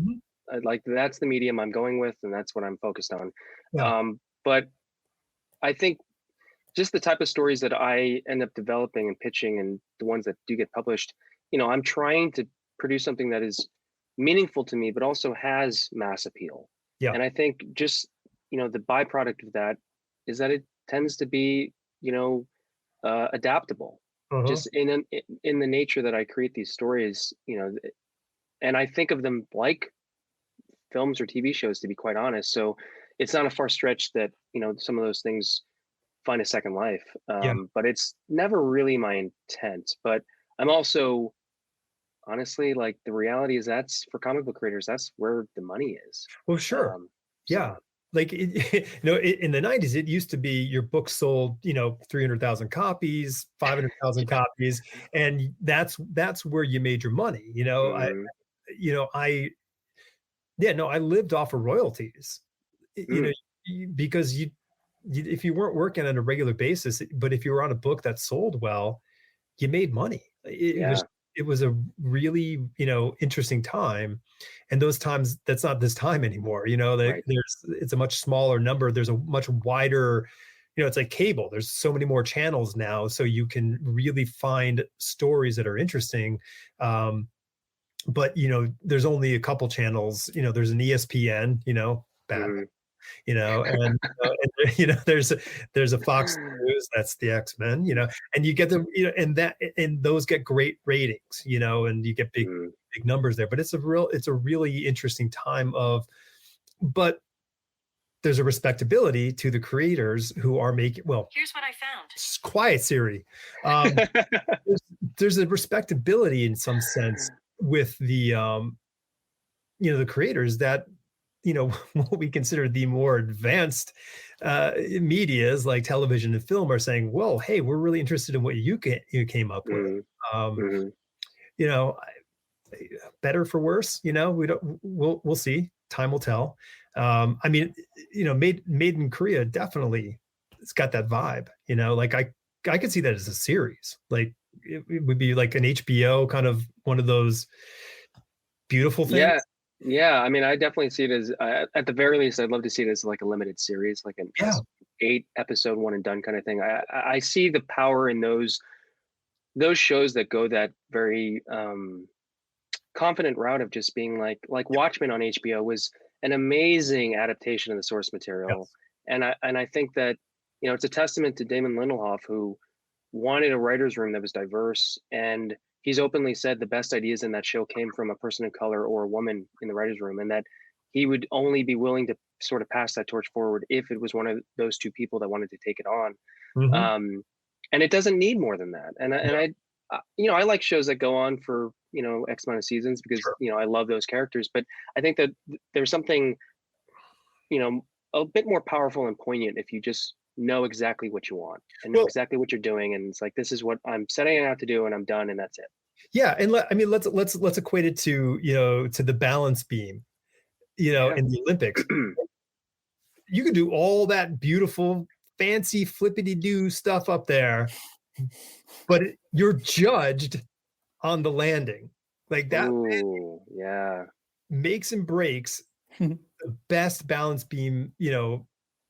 Speaker 3: Like that's the medium I'm going with, and that's what I'm focused on. But I think just the type of stories that I end up developing and pitching, and the ones that do get published, I'm trying to produce something that is meaningful to me, but also has mass appeal. And I think just, the byproduct of that is that it tends to be, adaptable. Just in the nature that I create these stories, and I think of them like films or TV shows, to be quite honest. So it's not a far stretch that, some of those things find a second life. But it's never really my intent. But I'm also, honestly, like, the reality is that's, for comic book creators, that's where the money is.
Speaker 1: Well, sure. Like in the 90s, it used to be your book sold 300,000 copies, 500,000 copies, and that's where you made your money. I lived off of royalties, because if you weren't working on a regular basis, but if you were on a book that sold well, you made money. It was a really, interesting time. And those times, that's not this time anymore. It's a much smaller number. There's a much wider, it's like cable. There's so many more channels now. So you can really find stories that are interesting. But, there's only a couple channels, there's an ESPN, bad. And there's a Fox News, that's the X-Men, and you get them, and those get great ratings, and you get big numbers there. But it's a really interesting time but there's a respectability to the creators who are making, well, here's what I found. Quiet, Siri. There's a respectability in some sense with the the creators that, what we consider the more advanced medias like television and film are saying, well, hey, we're really interested in what you came up with. better for worse, we'll see. Time will tell. I mean, made in Korea, definitely it's got that vibe, like I could see that as a series. Like it would be like an HBO kind of one of those beautiful things.
Speaker 3: Yeah. I mean, I definitely see it as, at the very least, I'd love to see it as like a limited series, like an 8-episode one and done kind of thing. I see the power in those shows that go that very confident route of just being like Watchmen on HBO was an amazing adaptation of the source material. Yes. And I think that, it's a testament to Damon Lindelof, who wanted a writer's room that was diverse, and he's openly said the best ideas in that show came from a person of color or a woman in the writer's room, and that he would only be willing to sort of pass that torch forward if it was one of those two people that wanted to take it on. Mm-hmm. And it doesn't need more than that. And I like shows that go on for, X amount of seasons because, sure. I love those characters, but I think that there's something, a bit more powerful and poignant if you just know exactly what you want and know exactly what you're doing. And it's like, this is what I'm setting out to do and I'm done and that's it.
Speaker 1: Yeah. And let's equate it to, to the balance beam, in the Olympics. You could do all that beautiful, fancy flippity-doo stuff up there, but you're judged on the landing. Like that.
Speaker 3: Ooh, yeah.
Speaker 1: Makes and breaks the best balance beam,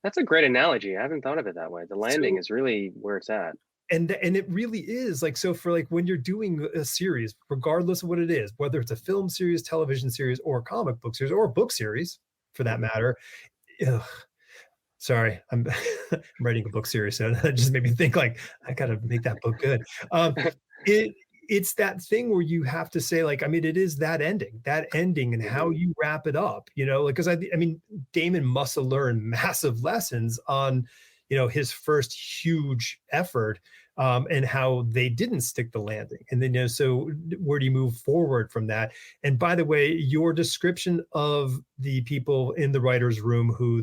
Speaker 3: That's a great analogy. I haven't thought of it that way. The landing is really where it's at.
Speaker 1: And it really is like, so for like when you're doing a series, regardless of what it is, whether it's a film series, television series, or comic book series, or a book series for that matter. Sorry, I'm writing a book series, so that just made me think like, I got to make that book good. It's that thing where you have to say like, I mean, it is that ending and how you wrap it up, like, because I mean, Damon must have learned massive lessons on, his first huge effort, and how they didn't stick the landing. And then, so where do you move forward from that? And by the way, your description of the people in the writer's room who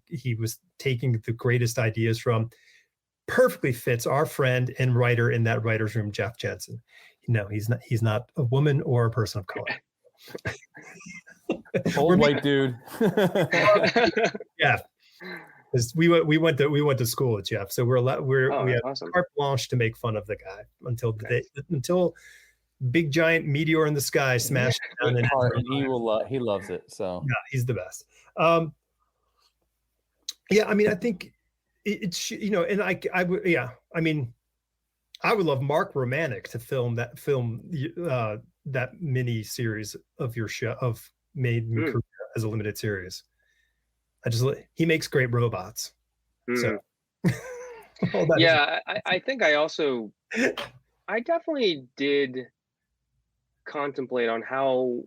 Speaker 1: he was taking the greatest ideas from perfectly fits our friend and writer in that writer's room, Jeff Jensen. No, he's not a woman or a person of color.
Speaker 2: Old white dude.
Speaker 1: Yeah. We went to school with Jeff, so we have awesome. Carte blanche to make fun of the guy until big giant meteor in the sky smashed down.
Speaker 2: And he loves it. So
Speaker 1: yeah, he's the best. Yeah, I mean, I think it's and I would, yeah, I mean, I would love Mark Romanek to film that mini series of your show of Made in Korea as a limited series. He makes great robots. So
Speaker 3: yeah, I think I definitely did contemplate on how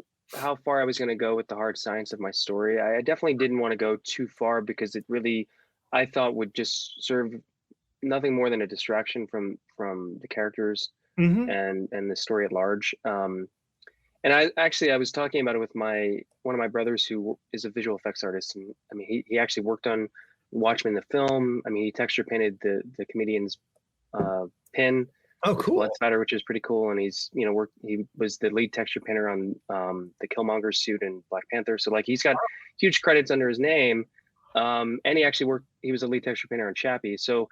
Speaker 3: far I was going to go with the hard science of my story. I definitely didn't want to go too far because it really, I thought, would just serve nothing more than a distraction from the characters and the story at large. And I was talking about it with one of my brothers who is a visual effects artist, and I mean he actually worked on Watchmen the film. I mean, he texture painted the comedian's pin.
Speaker 1: Oh, cool!
Speaker 3: Blood Spatter, which is pretty cool, and he was the lead texture painter on the Killmonger suit in Black Panther. So like he's got huge credits under his name, and he actually he was a lead texture painter on Chappie. So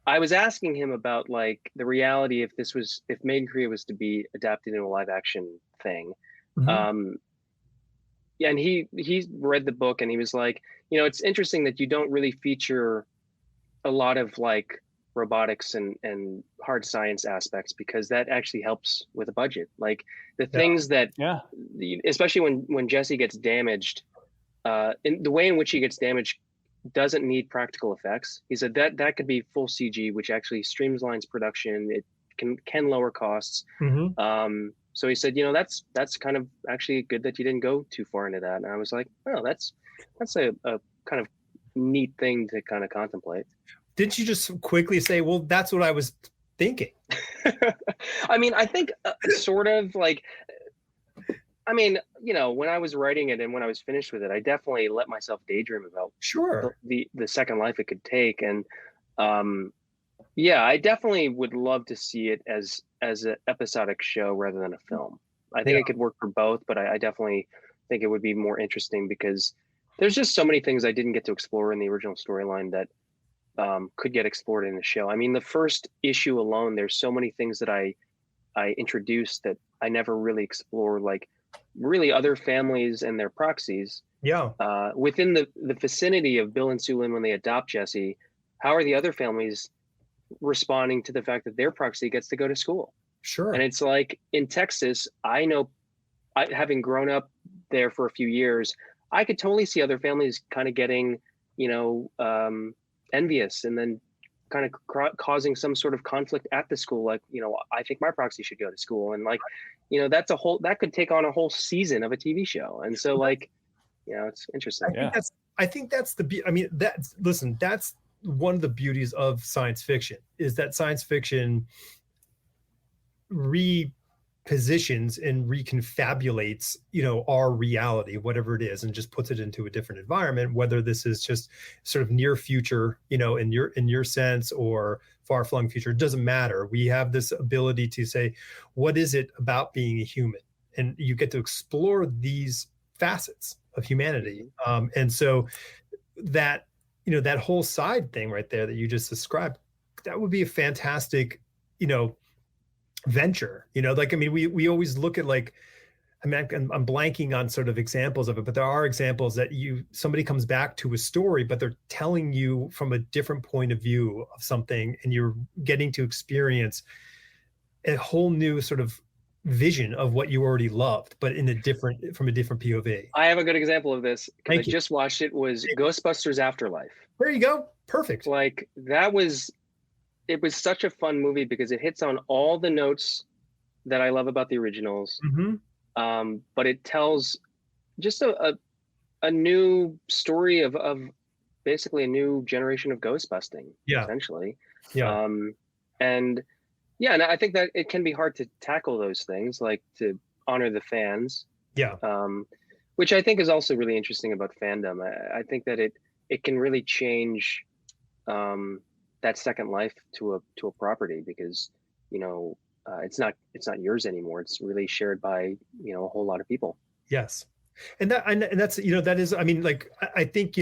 Speaker 3: I was asking him about like the reality if Made in Korea was to be adapted into a live action thing. Yeah, and he read the book and he was like, it's interesting that you don't really feature a lot of like robotics and hard science aspects, because that actually helps with a budget. Like the things that, especially when Jesse gets damaged, in the way in which he gets damaged doesn't need practical effects. He said that could be full CG, which actually streamlines production. It can lower costs. So he said, that's kind of actually good that you didn't go too far into that. And I was like, oh, that's a kind of neat thing to kind of contemplate.
Speaker 1: Didn't you just quickly say, well, that's what I was thinking?
Speaker 3: I mean, I think sort of like, I mean, when I was writing it and when I was finished with it, I definitely let myself daydream about the second life it could take. And yeah, I definitely would love to see it as an episodic show rather than a film. I think it could work for both, but I definitely think it would be more interesting because there's just so many things I didn't get to explore in the original storyline that could get explored in the show. I mean, the first issue alone, there's so many things that I introduced that I never really explored, like really other families and their proxies.
Speaker 1: Yeah.
Speaker 3: Within the vicinity of Bill and Sue Lynn when they adopt Jesse, how are the other families responding to the fact that their proxy gets to go to school?
Speaker 1: Sure.
Speaker 3: And it's like in Texas, I know, having grown up there for a few years, I could totally see other families kind of getting, envious and then kind of causing some sort of conflict at the school. Like, I think my proxy should go to school. And like, that could take on a whole season of a TV show. And so like, it's interesting.
Speaker 1: I think that's that's one of the beauties of science fiction, is that science fiction repositions and reconfabulates, our reality, whatever it is, and just puts it into a different environment, whether this is just sort of near future, in your sense, or far-flung future. It doesn't matter. We have this ability to say, what is it about being a human? And you get to explore these facets of humanity. And so that, that whole side thing right there that you just described, that would be a fantastic, venture. We always look at I'm blanking on sort of examples of it, but there are examples that somebody comes back to a story, but they're telling you from a different point of view of something, and you're getting to experience a whole new sort of vision of what you already loved, but from a different POV.
Speaker 3: I have a good example of this because I just watched it. Was Ghostbusters Afterlife.
Speaker 1: There you go. Perfect.
Speaker 3: Like it was such a fun movie because it hits on all the notes that I love about the originals.
Speaker 1: Mm-hmm.
Speaker 3: But it tells just a new story of basically a new generation of ghost busting, essentially.
Speaker 1: Yeah.
Speaker 3: And I think that it can be hard to tackle those things, like to honor the fans.
Speaker 1: Yeah.
Speaker 3: Which I think is also really interesting about fandom. I think that it can really change that second life to a property, because it's not yours anymore. It's really shared by a whole lot of people.
Speaker 1: Yes. And that's that is, I mean, like, I think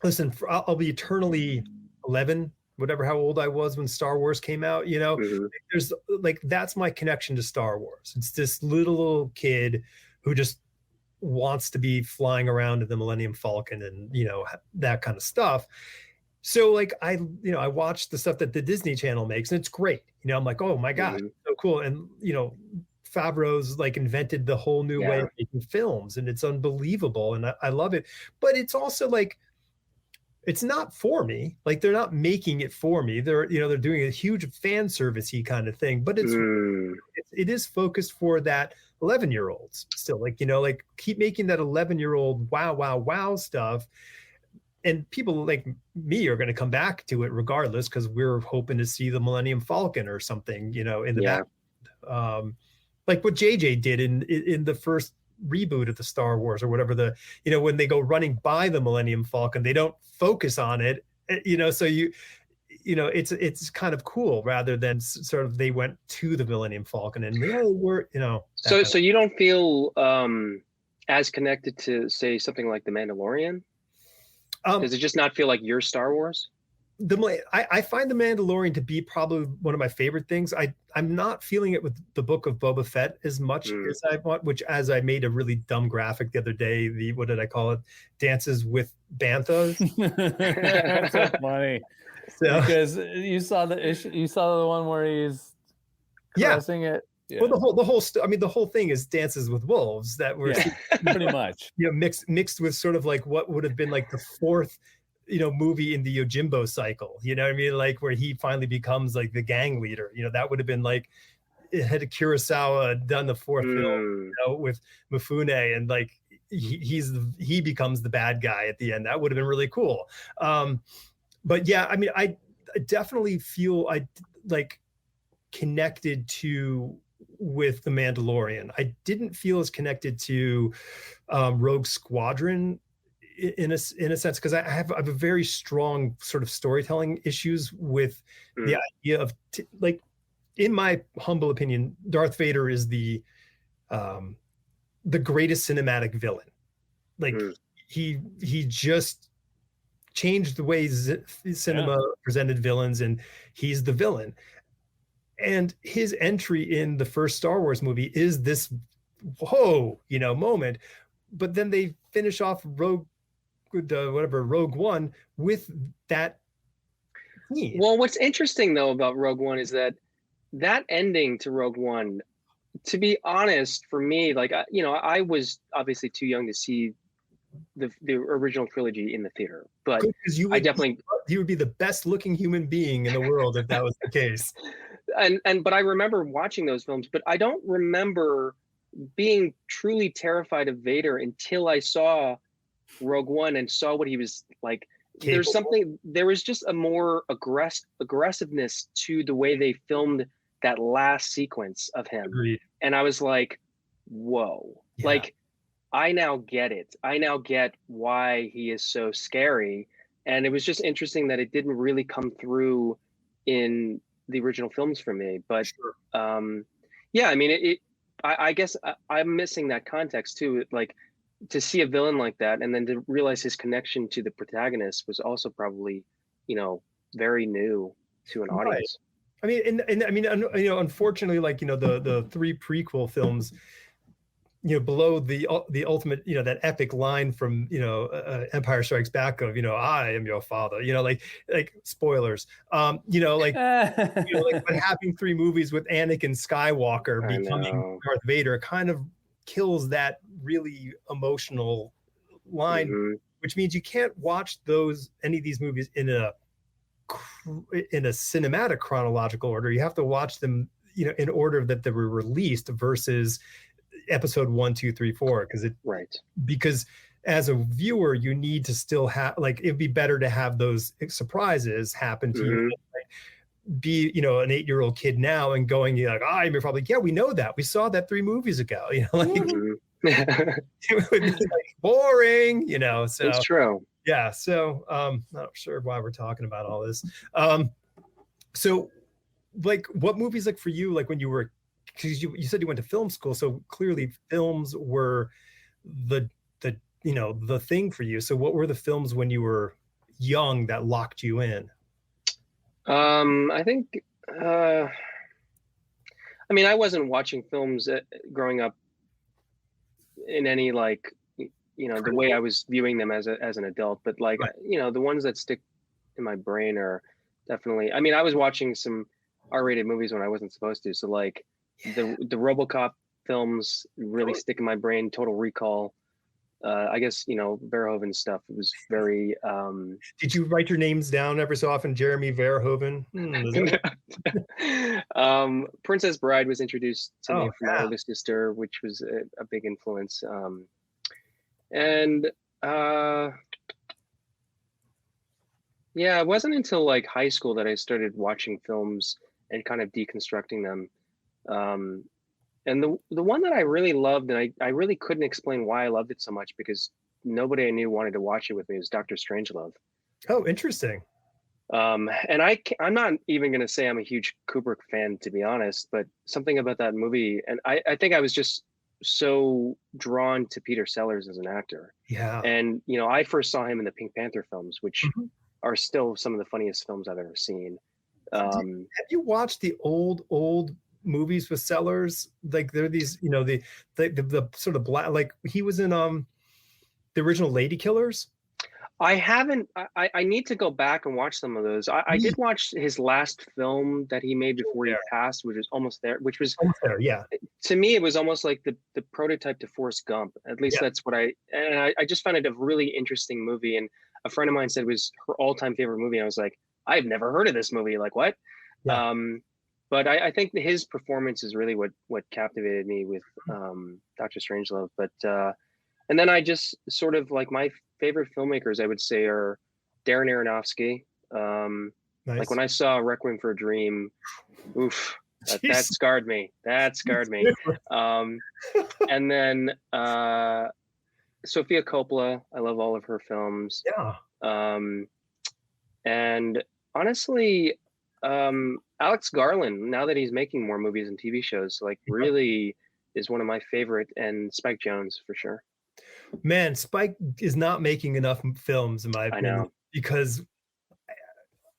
Speaker 1: listen, I'll be eternally 11, whatever, how old I was when Star Wars came out.
Speaker 3: Mm-hmm.
Speaker 1: There's like, that's my connection to Star Wars. It's this little kid who just wants to be flying around in the Millennium Falcon and that kind of stuff. So like I watch the stuff that the Disney Channel makes, and it's great. I'm like, oh my gosh, so cool. And Favreau's like invented the whole new way of making films, and it's unbelievable, and I love it. But it's also like, it's not for me. Like, they're not making it for me. They're doing a huge fan servicey kind of thing, but it is focused for that 11-year-olds still. Like keep making that 11-year-old wow stuff. And people like me are going to come back to it regardless, because we're hoping to see the Millennium Falcon or something, in the back. Like what JJ did in the first reboot of the Star Wars, or whatever, when they go running by the Millennium Falcon, they don't focus on it, so it's kind of cool, rather than sort of they went to the Millennium Falcon and
Speaker 3: So you don't feel as connected to, say, something like The Mandalorian? Does it just not feel like your Star Wars?
Speaker 1: I find The Mandalorian to be probably one of my favorite things. I'm not feeling it with the Book of Boba Fett as much as I want, as I made a really dumb graphic the other day. What did I call it? Dances with Banthas.
Speaker 2: That's so funny. So, because you saw the one where he's caressing it. Yeah.
Speaker 1: Well, the whole thing is Dances with Wolves, that were
Speaker 2: pretty much
Speaker 1: mixed with sort of like what would have been like the fourth movie in the Yojimbo cycle, like where he finally becomes like the gang leader. That would have been like, had Kurosawa done the fourth film with Mifune, and like he becomes the bad guy at the end. That would have been really cool. But yeah, I mean, I definitely feel like connected with The Mandalorian. I didn't feel as connected to Rogue Squadron in a sense, because I have a very strong sort of storytelling issues with the idea of like in my humble opinion, Darth Vader is the greatest cinematic villain. Like he just changed the way cinema presented villains, and he's the villain. And his entry in the first Star Wars movie is this moment. But then they finish off Rogue One with that scene.
Speaker 3: Well, what's interesting though about Rogue One is that ending to Rogue One, to be honest, for me, like, I was obviously too young to see the original trilogy in the theater, but you
Speaker 1: would be the best looking human being in the world if that was the case.
Speaker 3: But I remember watching those films, but I don't remember being truly terrified of Vader until I saw Rogue One and saw what he was like. There was just a more aggressiveness to the way they filmed that last sequence of him.
Speaker 1: Agreed.
Speaker 3: And I was like, whoa, like, I now get it. I now get why he is so scary. And it was just interesting that it didn't really come through in the original films for me. But I mean, I guess I'm missing that context too. Like, to see a villain like that and then to realize his connection to the protagonist was also probably, very new to an audience.
Speaker 1: I mean, unfortunately, like, the 3 prequel films, below the ultimate, that epic line from, Empire Strikes Back of, I am your father, like spoilers, but having 3 movies with Anakin Skywalker becoming Darth Vader kind of kills that really emotional line, which means you can't watch any of these movies in a cinematic chronological order. You have to watch them, in order that they were released versus episode 1, 2, 3, 4, because as a viewer you need to still have, like, it'd be better to have those surprises happen to you. Like, be an 8-year-old kid now and going, you're like, you're probably, we know that, we saw that 3 movies ago, it would be like boring, so
Speaker 3: it's true.
Speaker 1: So not sure why we're talking about all this. So, like, what movies, like, for you, like, when you were, because you said you went to film school, so clearly films were the thing for you. So what were the films when you were young that locked you in?
Speaker 3: I think I mean, I wasn't watching films growing up in any, like, the way I was viewing them as an adult, but like, the ones that stick in my brain are definitely, I mean, I was watching some R-rated movies when I wasn't supposed to, so like the RoboCop films really stick in my brain. Total Recall, I guess, Verhoeven stuff. It was very
Speaker 1: Did you write your names down every so often? Jeremy Verhoeven.
Speaker 3: Princess Bride was introduced to me from my older sister, which was a big influence. It wasn't until like high school that I started watching films and kind of deconstructing them. And the one that I really loved, and I really couldn't explain why I loved it so much, because nobody I knew wanted to watch it with me, was Dr. Strangelove.
Speaker 1: Oh, interesting.
Speaker 3: And I'm not even going to say I'm a huge Kubrick fan, to be honest, but something about that movie, and I think I was just so drawn to Peter Sellers as an actor.
Speaker 1: Yeah.
Speaker 3: And, I first saw him in the Pink Panther films, which are still some of the funniest films I've ever seen.
Speaker 1: Have you watched the old movies with Sellers? Like, there are these, the sort of black, like, he was in the original Lady Killers.
Speaker 3: I haven't. I need to go back and watch some of those. I did watch his last film that he made before he passed, which was Almost There, which was
Speaker 1: Almost There. Yeah.
Speaker 3: To me, it was almost like the prototype to Forrest Gump. At least that's what I just found it a really interesting movie. And a friend of mine said it was her all-time favorite movie. And I was like, I've never heard of this movie. Like, what? Yeah. But I think his performance is really what captivated me with Dr. Strangelove. But and then I just sort of, like, my favorite filmmakers, I would say, are Darren Aronofsky. Nice. Like, when I saw Requiem for a Dream, oof, that scarred me. That scarred me. And then Sofia Coppola, I love all of her films.
Speaker 1: Yeah.
Speaker 3: And honestly, Alex Garland, now that he's making more movies and TV shows, like really is one of my favorite, and Spike Jonze for sure.
Speaker 1: Man, Spike is not making enough films in my opinion, because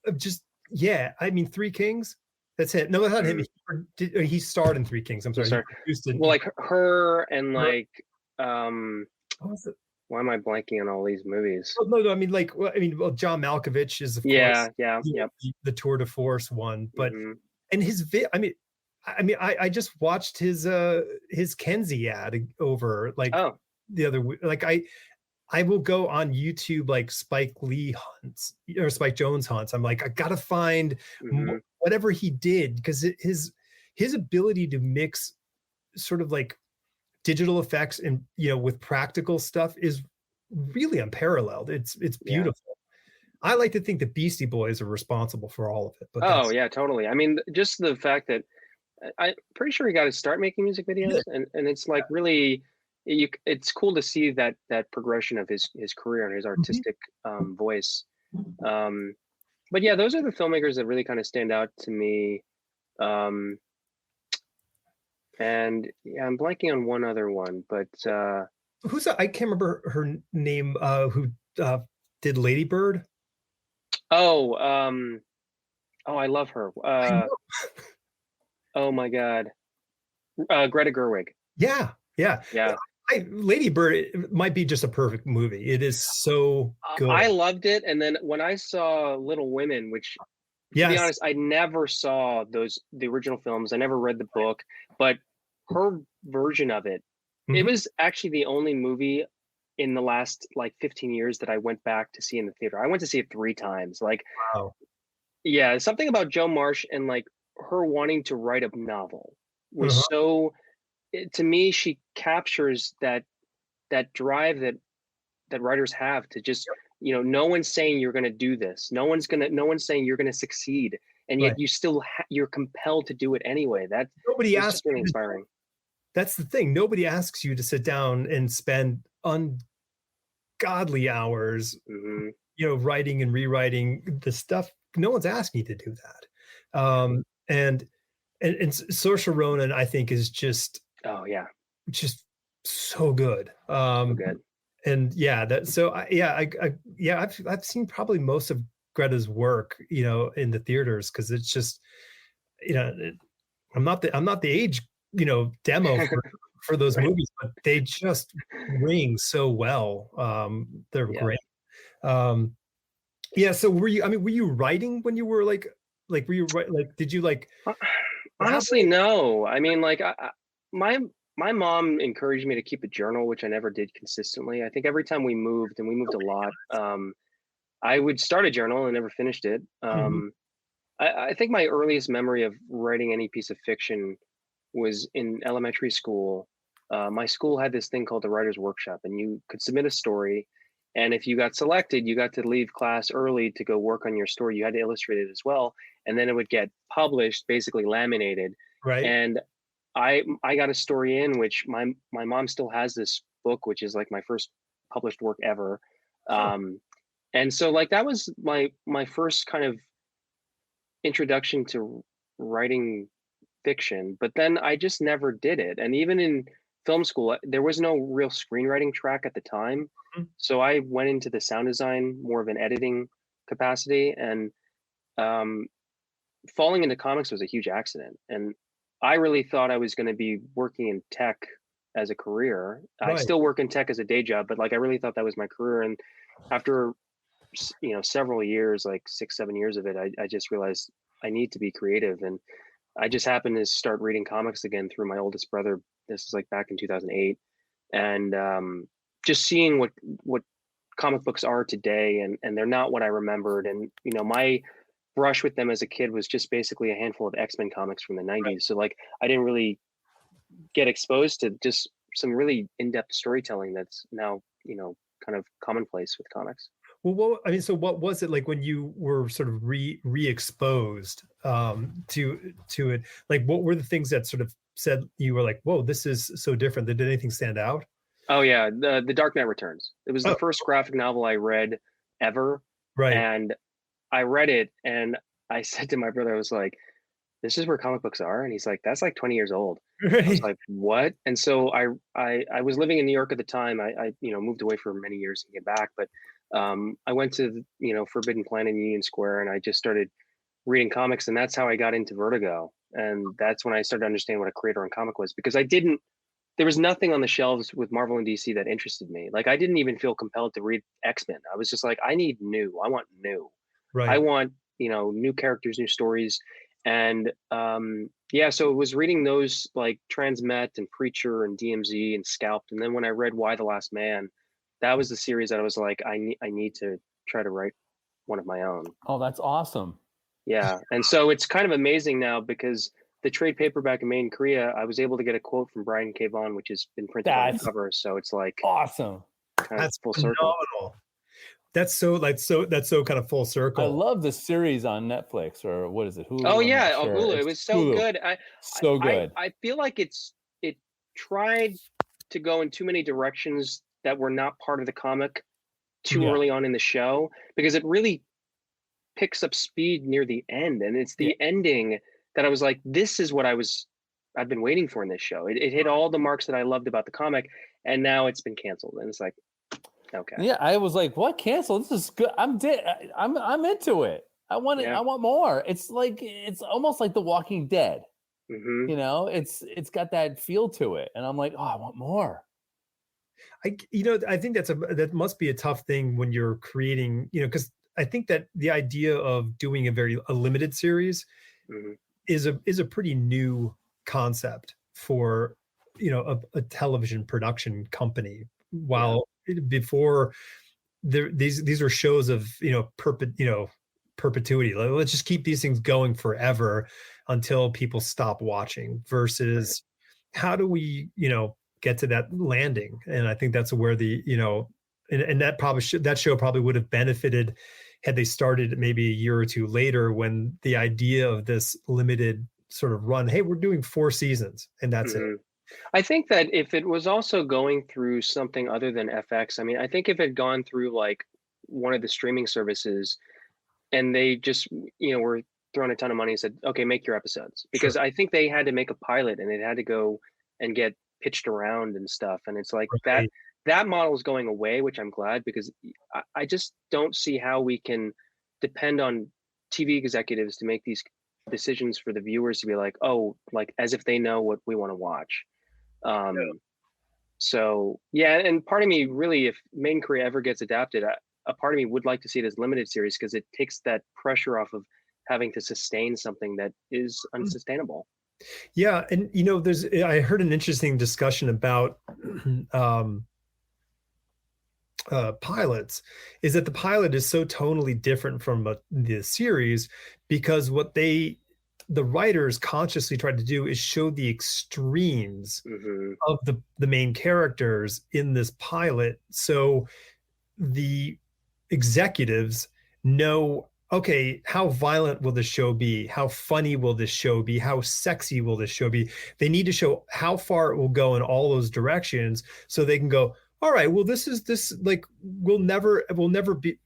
Speaker 1: of just, I mean, Three Kings, that's it. No, not him. He starred in Three Kings. I'm sorry.
Speaker 3: Well, like her and like why am I blanking on all these movies?
Speaker 1: No, I mean, like, well, John Malkovich is, of course, the Tour de Force one, but and I just watched his Kenzie ad over like the other week. Like I will go on YouTube, like Spike Lee hunts or Spike Jonze hunts. I'm like, I gotta find whatever he did, because his ability to mix sort of like digital effects and with practical stuff is really unparalleled. It's beautiful. I like to think the Beastie Boys are responsible for all of it. But
Speaker 3: yeah, totally. I mean, just the fact that I'm pretty sure he got to start making music videos, and it's like really. It's cool to see that progression of his career and his artistic voice. But yeah, those are the filmmakers that really kind of stand out to me. And yeah, I'm blanking on one other one, but
Speaker 1: who's I can't remember her name. Who did Lady Bird?
Speaker 3: Oh, I love her. Oh my God, Greta Gerwig.
Speaker 1: Yeah. Lady Bird might be just a perfect movie. It is so good.
Speaker 3: I loved it, and then when I saw Little Women, which to be honest, I never saw the original films. I never read the book, but her version of it, it was actually the only movie in the last like 15 years that I went back to see in the theater. I went to see it 3 times. Like, wow. Yeah, something about Jo March and like her wanting to write a novel was so. To me, she captures that drive that writers have to just, no one's saying you're going to do this. No one's saying you're going to succeed. And yet you still, you're compelled to do it anyway. That's just really inspiring.
Speaker 1: That's the thing. Nobody asks you to sit down and spend ungodly hours, writing and rewriting the stuff. No one's asking you to do that. And Saoirse Ronan, I think, is just, just so good.
Speaker 3: So good.
Speaker 1: And I've seen probably most of Greta's work, in the theaters, because it's just, I'm not the age, demo for those movies, but they just ring so well. They're great. So were you writing when you were like were you did you like?
Speaker 3: Honestly, no. I mean, like my mom encouraged me to keep a journal, which I never did consistently. I think every time we moved, and we moved a lot, I would start a journal and never finished it. I think my earliest memory of writing any piece of fiction was in elementary school. My school had this thing called the Writer's Workshop, and you could submit a story. And if you got selected, you got to leave class early to go work on your story. You had to illustrate it as well. And then it would get published, basically laminated.
Speaker 1: Right.
Speaker 3: And I got a story in which my mom still has this book, which is like my first published work ever. And so like that was my first kind of introduction to writing fiction, but then I just never did it. And even in film school, there was no real screenwriting track at the time. So I went into the sound design, more of an editing capacity, and falling into comics was a huge accident. And I really thought I was going to be working in tech as a career. Right. I still work in tech as a day job, but like I really thought that was my career. And after several years, like 6-7 years of it, I just realized I need to be creative. And I just happened to start reading comics again through my oldest brother. This is like back in 2008, and just seeing what comic books are today, and they're not what I remembered. And my brush with them as a kid was just basically a handful of X-Men comics from the 90s. Right. So like I didn't really get exposed to just some really in-depth storytelling that's now kind of commonplace with comics.
Speaker 1: Well, so what was it like when you were sort of re-exposed to it? Like, what were the things that sort of said you were like, whoa, this is so different? Did anything stand out?
Speaker 3: Oh yeah, the Dark Knight Returns. It was the first graphic novel I read ever.
Speaker 1: Right.
Speaker 3: And I read it, and I said to my brother, I was like, this is where comic books are. And he's like, that's like 20 years old. I was
Speaker 1: Right.
Speaker 3: like, what? And so I was living in New York at the time. I moved away for many years and came back, but I went to, Forbidden Planet in Union Square, and I just started reading comics, and that's how I got into Vertigo. And that's when I started to understand what a creator-owned comic was, because there was nothing on the shelves with Marvel and DC that interested me. Like, I didn't even feel compelled to read X-Men. I was just like, I need new. I want new. I
Speaker 1: Right.
Speaker 3: want, new characters, new stories. And so it was reading those like Transmet and Preacher and DMZ and Scalped. And then when I read Why the Last Man, that was the series that I was like, I need to try to write one of my own.
Speaker 2: Oh, that's awesome.
Speaker 3: Yeah. And so it's kind of amazing now, because the trade paperback in Made in Korea, I was able to get a quote from Brian K. Vaughan, which has been printed on the
Speaker 2: That's
Speaker 3: cover. So it's like
Speaker 2: awesome.
Speaker 3: kind of
Speaker 1: That's
Speaker 3: full circle.
Speaker 1: phenomenal. That's so kind of full circle.
Speaker 2: I love the series on Netflix, or what is it? Hulu?
Speaker 3: Oh
Speaker 2: I'm
Speaker 3: yeah,
Speaker 2: not sure.
Speaker 3: Hulu. It
Speaker 2: It's
Speaker 3: was so
Speaker 2: Hulu.
Speaker 3: good.
Speaker 2: So good.
Speaker 3: I feel like it tried to go in too many directions that were not part of the comic too
Speaker 2: Yeah.
Speaker 3: early on in the show, because it really picks up speed near the end, and it's the ending that I was like, this is what I've been waiting for in this show. It hit all the marks that I loved about the comic, and now it's been canceled, and it's like, okay.
Speaker 2: Yeah, I was like, "What? Cancel? This is good. I'm into it. I want it.
Speaker 3: Yeah.
Speaker 2: I want more." It's almost like The Walking Dead.
Speaker 3: Mm-hmm.
Speaker 2: It's got that feel to it, and I'm like, "Oh, I want more."
Speaker 1: I think that must be a tough thing when you're creating, because I think that the idea of doing a limited series
Speaker 3: Mm-hmm.
Speaker 1: is a pretty new concept for a television production company. While before these are shows of perpetuity. Like, let's just keep these things going forever until people stop watching. Versus, how do we get to that landing? And I think that's where and that show probably would have benefited had they started maybe a year or two later, when the idea of this limited sort of run, hey, we're doing 4 seasons and that's it.
Speaker 3: I think that if it was also going through something other than FX, I mean, I think if it had gone through like one of the streaming services, and they just, were throwing a ton of money and said, okay, make your episodes. Because
Speaker 1: Sure.
Speaker 3: I think they had to make a pilot, and it had to go and get pitched around and stuff. And it's like
Speaker 1: Right.
Speaker 3: that model is going away, which I'm glad, because I just don't see how we can depend on TV executives to make these decisions for the viewers to be like, oh, like as if they know what we want to watch. So yeah, and part of me really, if Made in Korea ever gets adapted, a part of me would like to see it as limited series, because it takes that pressure off of having to sustain something that is unsustainable.
Speaker 1: Yeah, and I heard an interesting discussion about pilots, is that the pilot is so tonally different from the series, because what the writers consciously tried to do is show the extremes of the main characters in this pilot, so the executives know, okay, how violent will this show be? How funny will this show be? How sexy will this show be? They need to show how far it will go in all those directions, so they can go, all right, well, this like, we'll never be,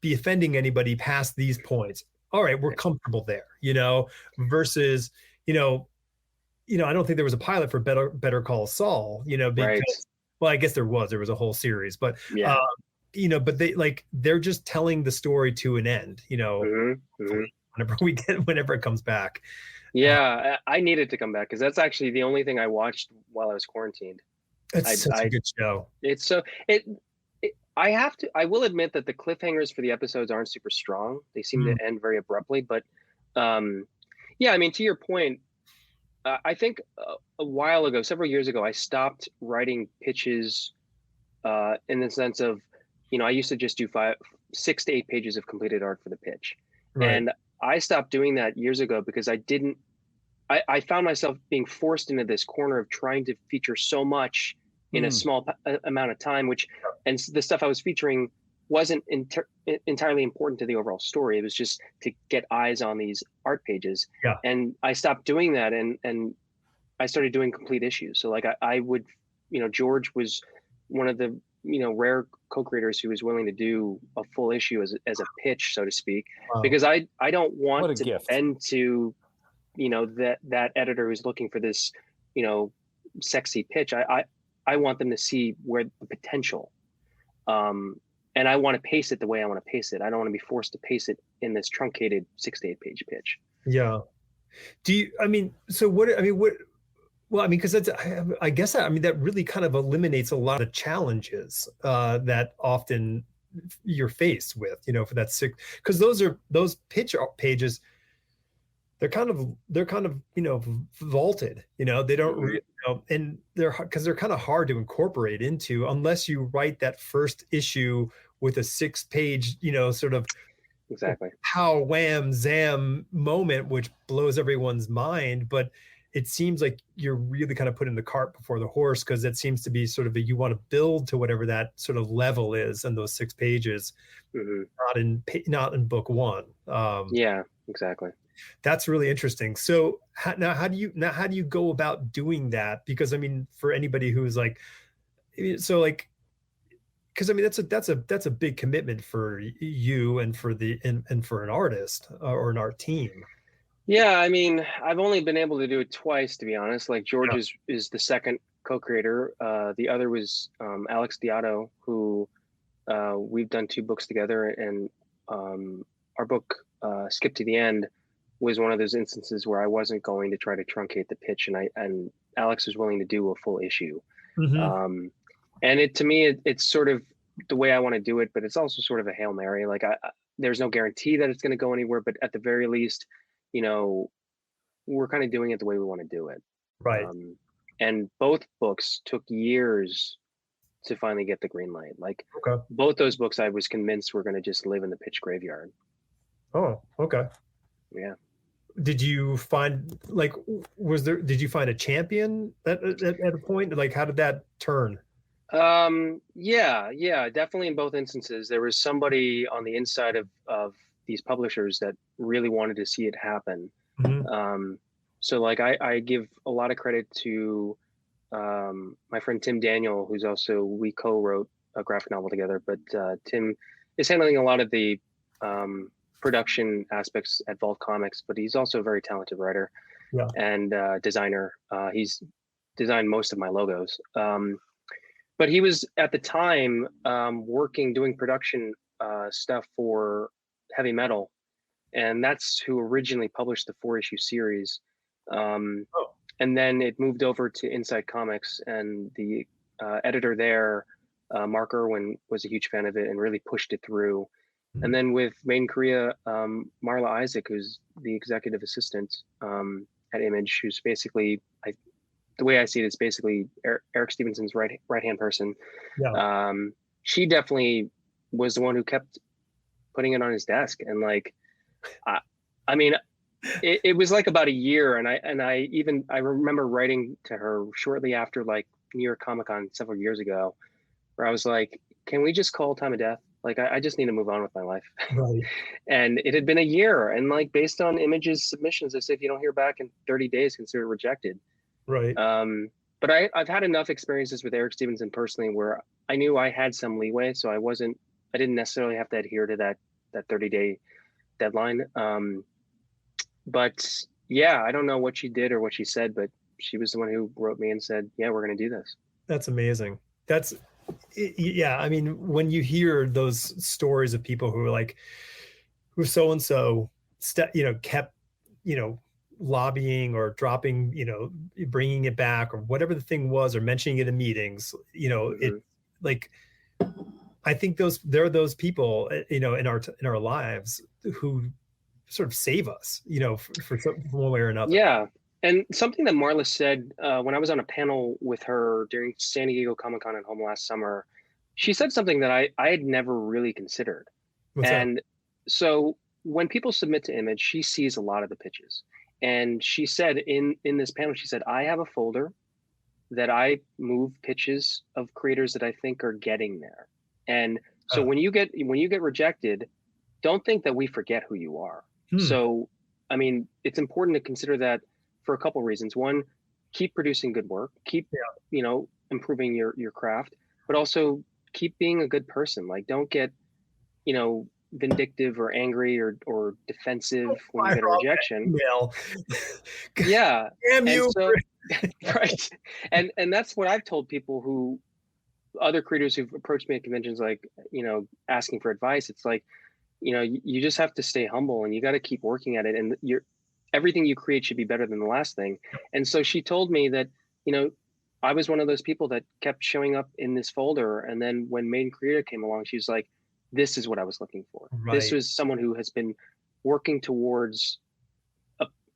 Speaker 1: be offending anybody past these points. All right, we're comfortable there, versus, I don't think there was a pilot for Better Call Saul, because,
Speaker 3: Right.
Speaker 1: well, I guess there was a whole series, but
Speaker 3: Yeah.
Speaker 1: but they're just telling the story to an end, whenever it comes back.
Speaker 3: Yeah, I needed to come back, because that's actually the only thing I watched while I was quarantined.
Speaker 1: It's such a good show.
Speaker 3: It's so I will admit that the cliffhangers for the episodes aren't super strong. They seem to end very abruptly, but yeah, I mean, to your point, I think a while ago, several years ago, I stopped writing pitches in the sense of, I used to just do 6 to 8 pages of completed art for the pitch.
Speaker 1: Right.
Speaker 3: And I stopped doing that years ago, because I found myself being forced into this corner of trying to feature so much in a small amount of time, and the stuff I was featuring wasn't entirely important to the overall story. It was just to get eyes on these art pages.
Speaker 1: Yeah.
Speaker 3: And I stopped doing that, and I started doing complete issues. So like I would, George was one of the, rare co-creators who was willing to do a full issue as a pitch, so to speak,
Speaker 1: Wow.
Speaker 3: because I don't
Speaker 2: What a
Speaker 3: want to
Speaker 2: gift.
Speaker 3: bend to, that editor who's looking for this, sexy pitch. I want them to see where the potential, and I want to pace it the way I want to pace it. I don't want to be forced to pace it in this truncated 6 to 8 page pitch.
Speaker 1: Yeah. Do you, I mean, so what, I mean, what, well, I mean, because that's, I guess, I mean, that really kind of eliminates a lot of the challenges that often you're faced with, for that six, because those pitch pages, they're kind of vaulted, they don't
Speaker 3: Mm-hmm.
Speaker 1: really, and they're kind of hard to incorporate into unless you write that first issue with a 6-page, sort of
Speaker 3: Exactly.
Speaker 1: pow, wham, zam moment, which blows everyone's mind. But it seems like you're really kind of putting the cart before the horse, because it seems to be sort of you want to build to whatever that sort of level is in those 6 pages,
Speaker 3: Mm-hmm.
Speaker 1: not in book one.
Speaker 3: Yeah, exactly.
Speaker 1: That's really interesting. So how do you go about doing that? Because I mean, for anybody who's like, so like, because I mean that's a big commitment for you and for and for an artist or an art team.
Speaker 3: Yeah, I mean, I've only been able to do it twice, to be honest. Like George is the second co-creator. The other was Alex Diotto, who we've done 2 books together, and our book Skip to the End was one of those instances where I wasn't going to try to truncate the pitch, and Alex was willing to do a full issue.
Speaker 1: Mm-hmm.
Speaker 3: And to me, it's sort of the way I want to do it, but it's also sort of a Hail Mary. Like there's no guarantee that it's going to go anywhere, but at the very least, we're kind of doing it the way we want to do it.
Speaker 1: Right.
Speaker 3: And both books took years to finally get the green light. Like both those books, I was convinced were going to just live in the pitch graveyard.
Speaker 1: Oh, okay. Yeah. Did you find, like, did you find a champion at a point? Like, how did that turn?
Speaker 3: Yeah, definitely in both instances. There was somebody on the inside of these publishers that really wanted to see it happen. Mm-hmm. So like I give a lot of credit to my friend Tim Daniel, who's also, we co-wrote a graphic novel together, but Tim is handling a lot of the production aspects at Vault Comics, but he's also a very talented writer and designer. He's designed most of my logos. But he was at the time doing production stuff for Heavy Metal, and that's who originally published the 4-issue series. And then it moved over to Inside Comics, and the editor there, Mark Irwin, was a huge fan of it and really pushed it through. Mm-hmm. And then with Made in Korea, Marla Isaac, who's the executive assistant at Image, who's basically, the way I see it, is basically Eric Stevenson's right-hand person. Yeah. She definitely was the one who kept putting it on his desk. And like, I mean, it was like about a year. And I remember writing to her shortly after like New York Comic Con several years ago, where I was like, can we just call time of death? Like, I just need to move on with my life. Right. And it had been a year. And like, based on Image's submissions, they said, if you don't hear back in 30 days, consider it rejected. Right. But I've had enough experiences with Eric Stevenson personally where I knew I had some leeway, so I didn't necessarily have to adhere to that 30-day deadline. But yeah, I don't know what she did or what she said, but she was the one who wrote me and said, yeah, we're going to do this. That's amazing. Yeah. I mean, when you hear those stories of people who are like, who so-and-so, kept, lobbying or dropping, bringing it back or whatever the thing was, or mentioning it in meetings, mm-hmm. It like, I think there are those people, in our lives who sort of save us, for one way or another. Yeah. And something that Marla said when I was on a panel with her during San Diego Comic-Con at home last summer, she said something that I had never really considered. What's that? So when people submit to Image, she sees a lot of the pitches. And she said in this panel, she said, I have a folder that I move pitches of creators that I think are getting there. And so when you get rejected, don't think that we forget who you are. So, I mean, it's important to consider that for a couple of reasons. One, keep producing good work, keep, improving your craft, but also keep being a good person. Like, don't get, you know, vindictive or angry or defensive when you get a rejection. Yeah.
Speaker 1: Damn
Speaker 3: And
Speaker 1: you.
Speaker 3: so, right. And that's what I've told people who, other creators who've approached me at conventions, like, you know, asking for advice. It's like, you know, you just have to stay humble and you got to keep working at it. And everything you create should be better than the last thing. And so she told me that, you know, I was one of those people that kept showing up in this folder. And then when Main Creator came along, she was like, this is what I was looking for.
Speaker 1: Right.
Speaker 3: This was someone who has been working towards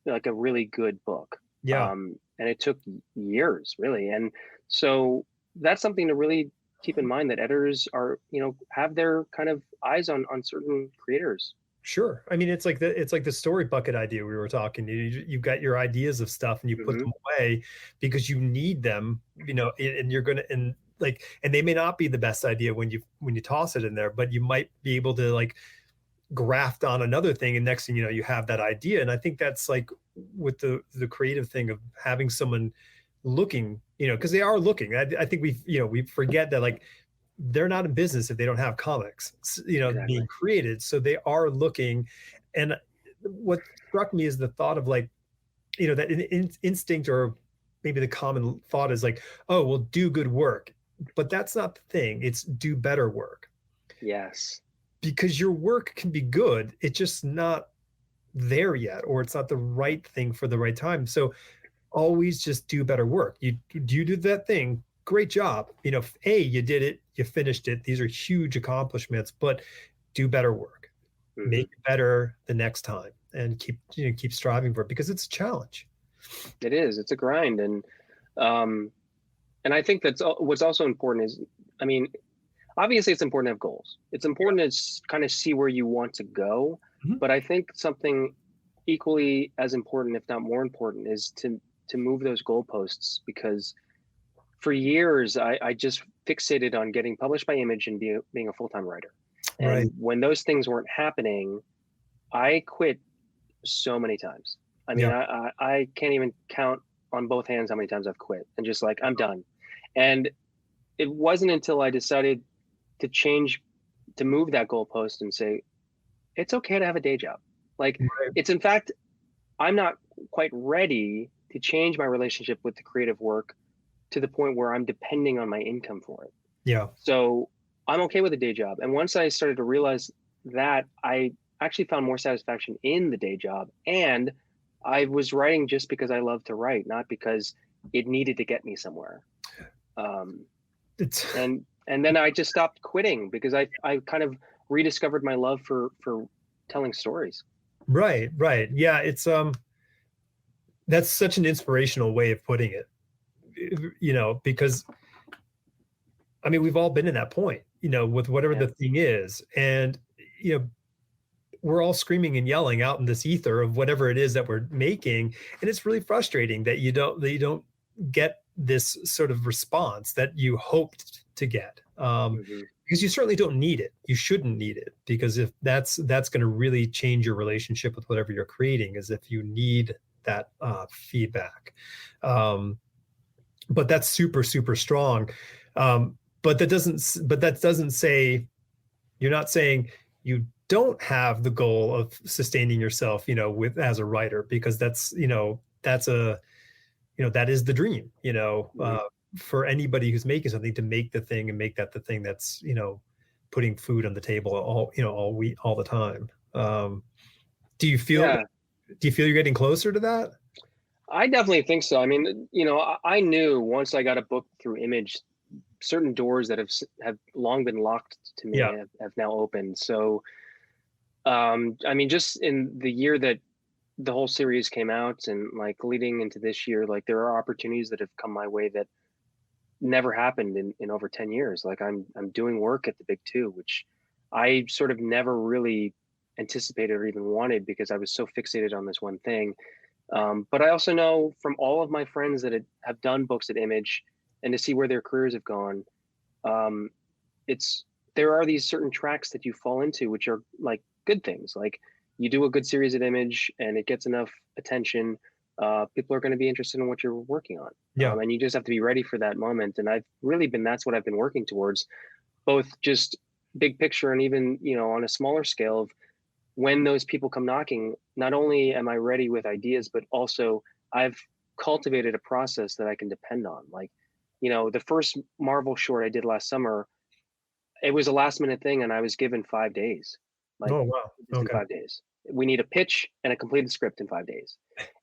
Speaker 3: like a really good book.
Speaker 1: Yeah.
Speaker 3: And it took years, really. And so that's something to really keep in mind, that editors are, you know, have their kind of eyes on certain creators.
Speaker 1: Sure. I mean, it's like the story bucket idea we were talking. You've got your ideas of stuff and you put them away because you need them, you know, and you're going to, and they may not be the best idea when you toss it in there, but you might be able to like graft on another thing. And next thing you know, you have that idea. And I think that's like with the creative thing of having someone looking, you know, because they are looking. I think we forget that, like, they're not in business if they don't have comics, you know, exactly, being created. So they are looking. And what struck me is the thought of, like, you know, that instinct, or maybe the common thought is like, oh, well, do good work. But that's not the thing. It's do better work.
Speaker 3: Yes.
Speaker 1: Because your work can be good. It's just not there yet, or it's not the right thing for the right time. So always just do better work. You do that thing. Great job. You know, you did it, you finished it. These are huge accomplishments, but do better work. Make it better the next time, and keep striving for it, because it's a challenge.
Speaker 3: It is. It's a grind. And I think that's what's also important is, I mean, obviously it's important to have goals. It's important to kind of see where you want to go. But I think something equally as important, if not more important, is to move those goalposts, because for years I just fixated on getting published by Image and being a full-time writer. And when those things weren't happening, I quit so many times. I mean, I can't even count on both hands how many times I've quit and just like, I'm done. And it wasn't until I decided to move that goalpost and say, it's okay to have a day job. Like, it's, in fact, I'm not quite ready to change my relationship with the creative work to the point where I'm depending on my income for it.
Speaker 1: Yeah.
Speaker 3: So I'm okay with a day job. And once I started to realize that, I actually found more satisfaction in the day job. And I was writing just because I love to write, not because it needed to get me somewhere. And then I just stopped quitting because I kind of rediscovered my love for telling stories.
Speaker 1: Right. Yeah. It's, that's such an inspirational way of putting it, you know, because I mean, we've all been in that point, you know, with whatever the thing is. And, you know, we're all screaming and yelling out in this ether of whatever it is that we're making. And it's really frustrating that you don't get this sort of response that you hoped to get. Because you certainly don't need it. You shouldn't need it, because if that's going to really change your relationship with whatever you're creating, is if you need that feedback. But that's super, super strong. But that doesn't say, you're not saying you don't have the goal of sustaining yourself, you know, as a writer, because that is the dream, you know, for anybody who's making something, to make the thing and make that the thing that's, you know, putting food on the table all the time. Do you feel you're getting closer to that?
Speaker 3: I definitely think so. I mean, you know, I knew once I got a book through Image, certain doors that have long been locked to me have now opened. So, I mean, just in the year that the whole series came out, and like leading into this year, like there are opportunities that have come my way that never happened in over 10 years. Like I'm doing work at the Big Two, which I sort of never really anticipated or even wanted, because I was so fixated on this one thing. But I also know from all of my friends that have done books at Image, and to see where their careers have gone, there are these certain tracks that you fall into, which are like good things. Like, you do a good series at Image and it gets enough attention, people are going to be interested in what you're working on. And you just have to be ready for that moment. And that's what I've been working towards. both just big picture and even, on a smaller scale of when those people come knocking, not only am I ready with ideas, but also I've cultivated a process that I can depend on. Like, the first Marvel short I did last summer, it was a last minute thing and I was given 5 days. Like,
Speaker 1: Oh, wow.
Speaker 3: just in
Speaker 1: Okay.
Speaker 3: 5 days. We need a pitch and a completed script in 5 days.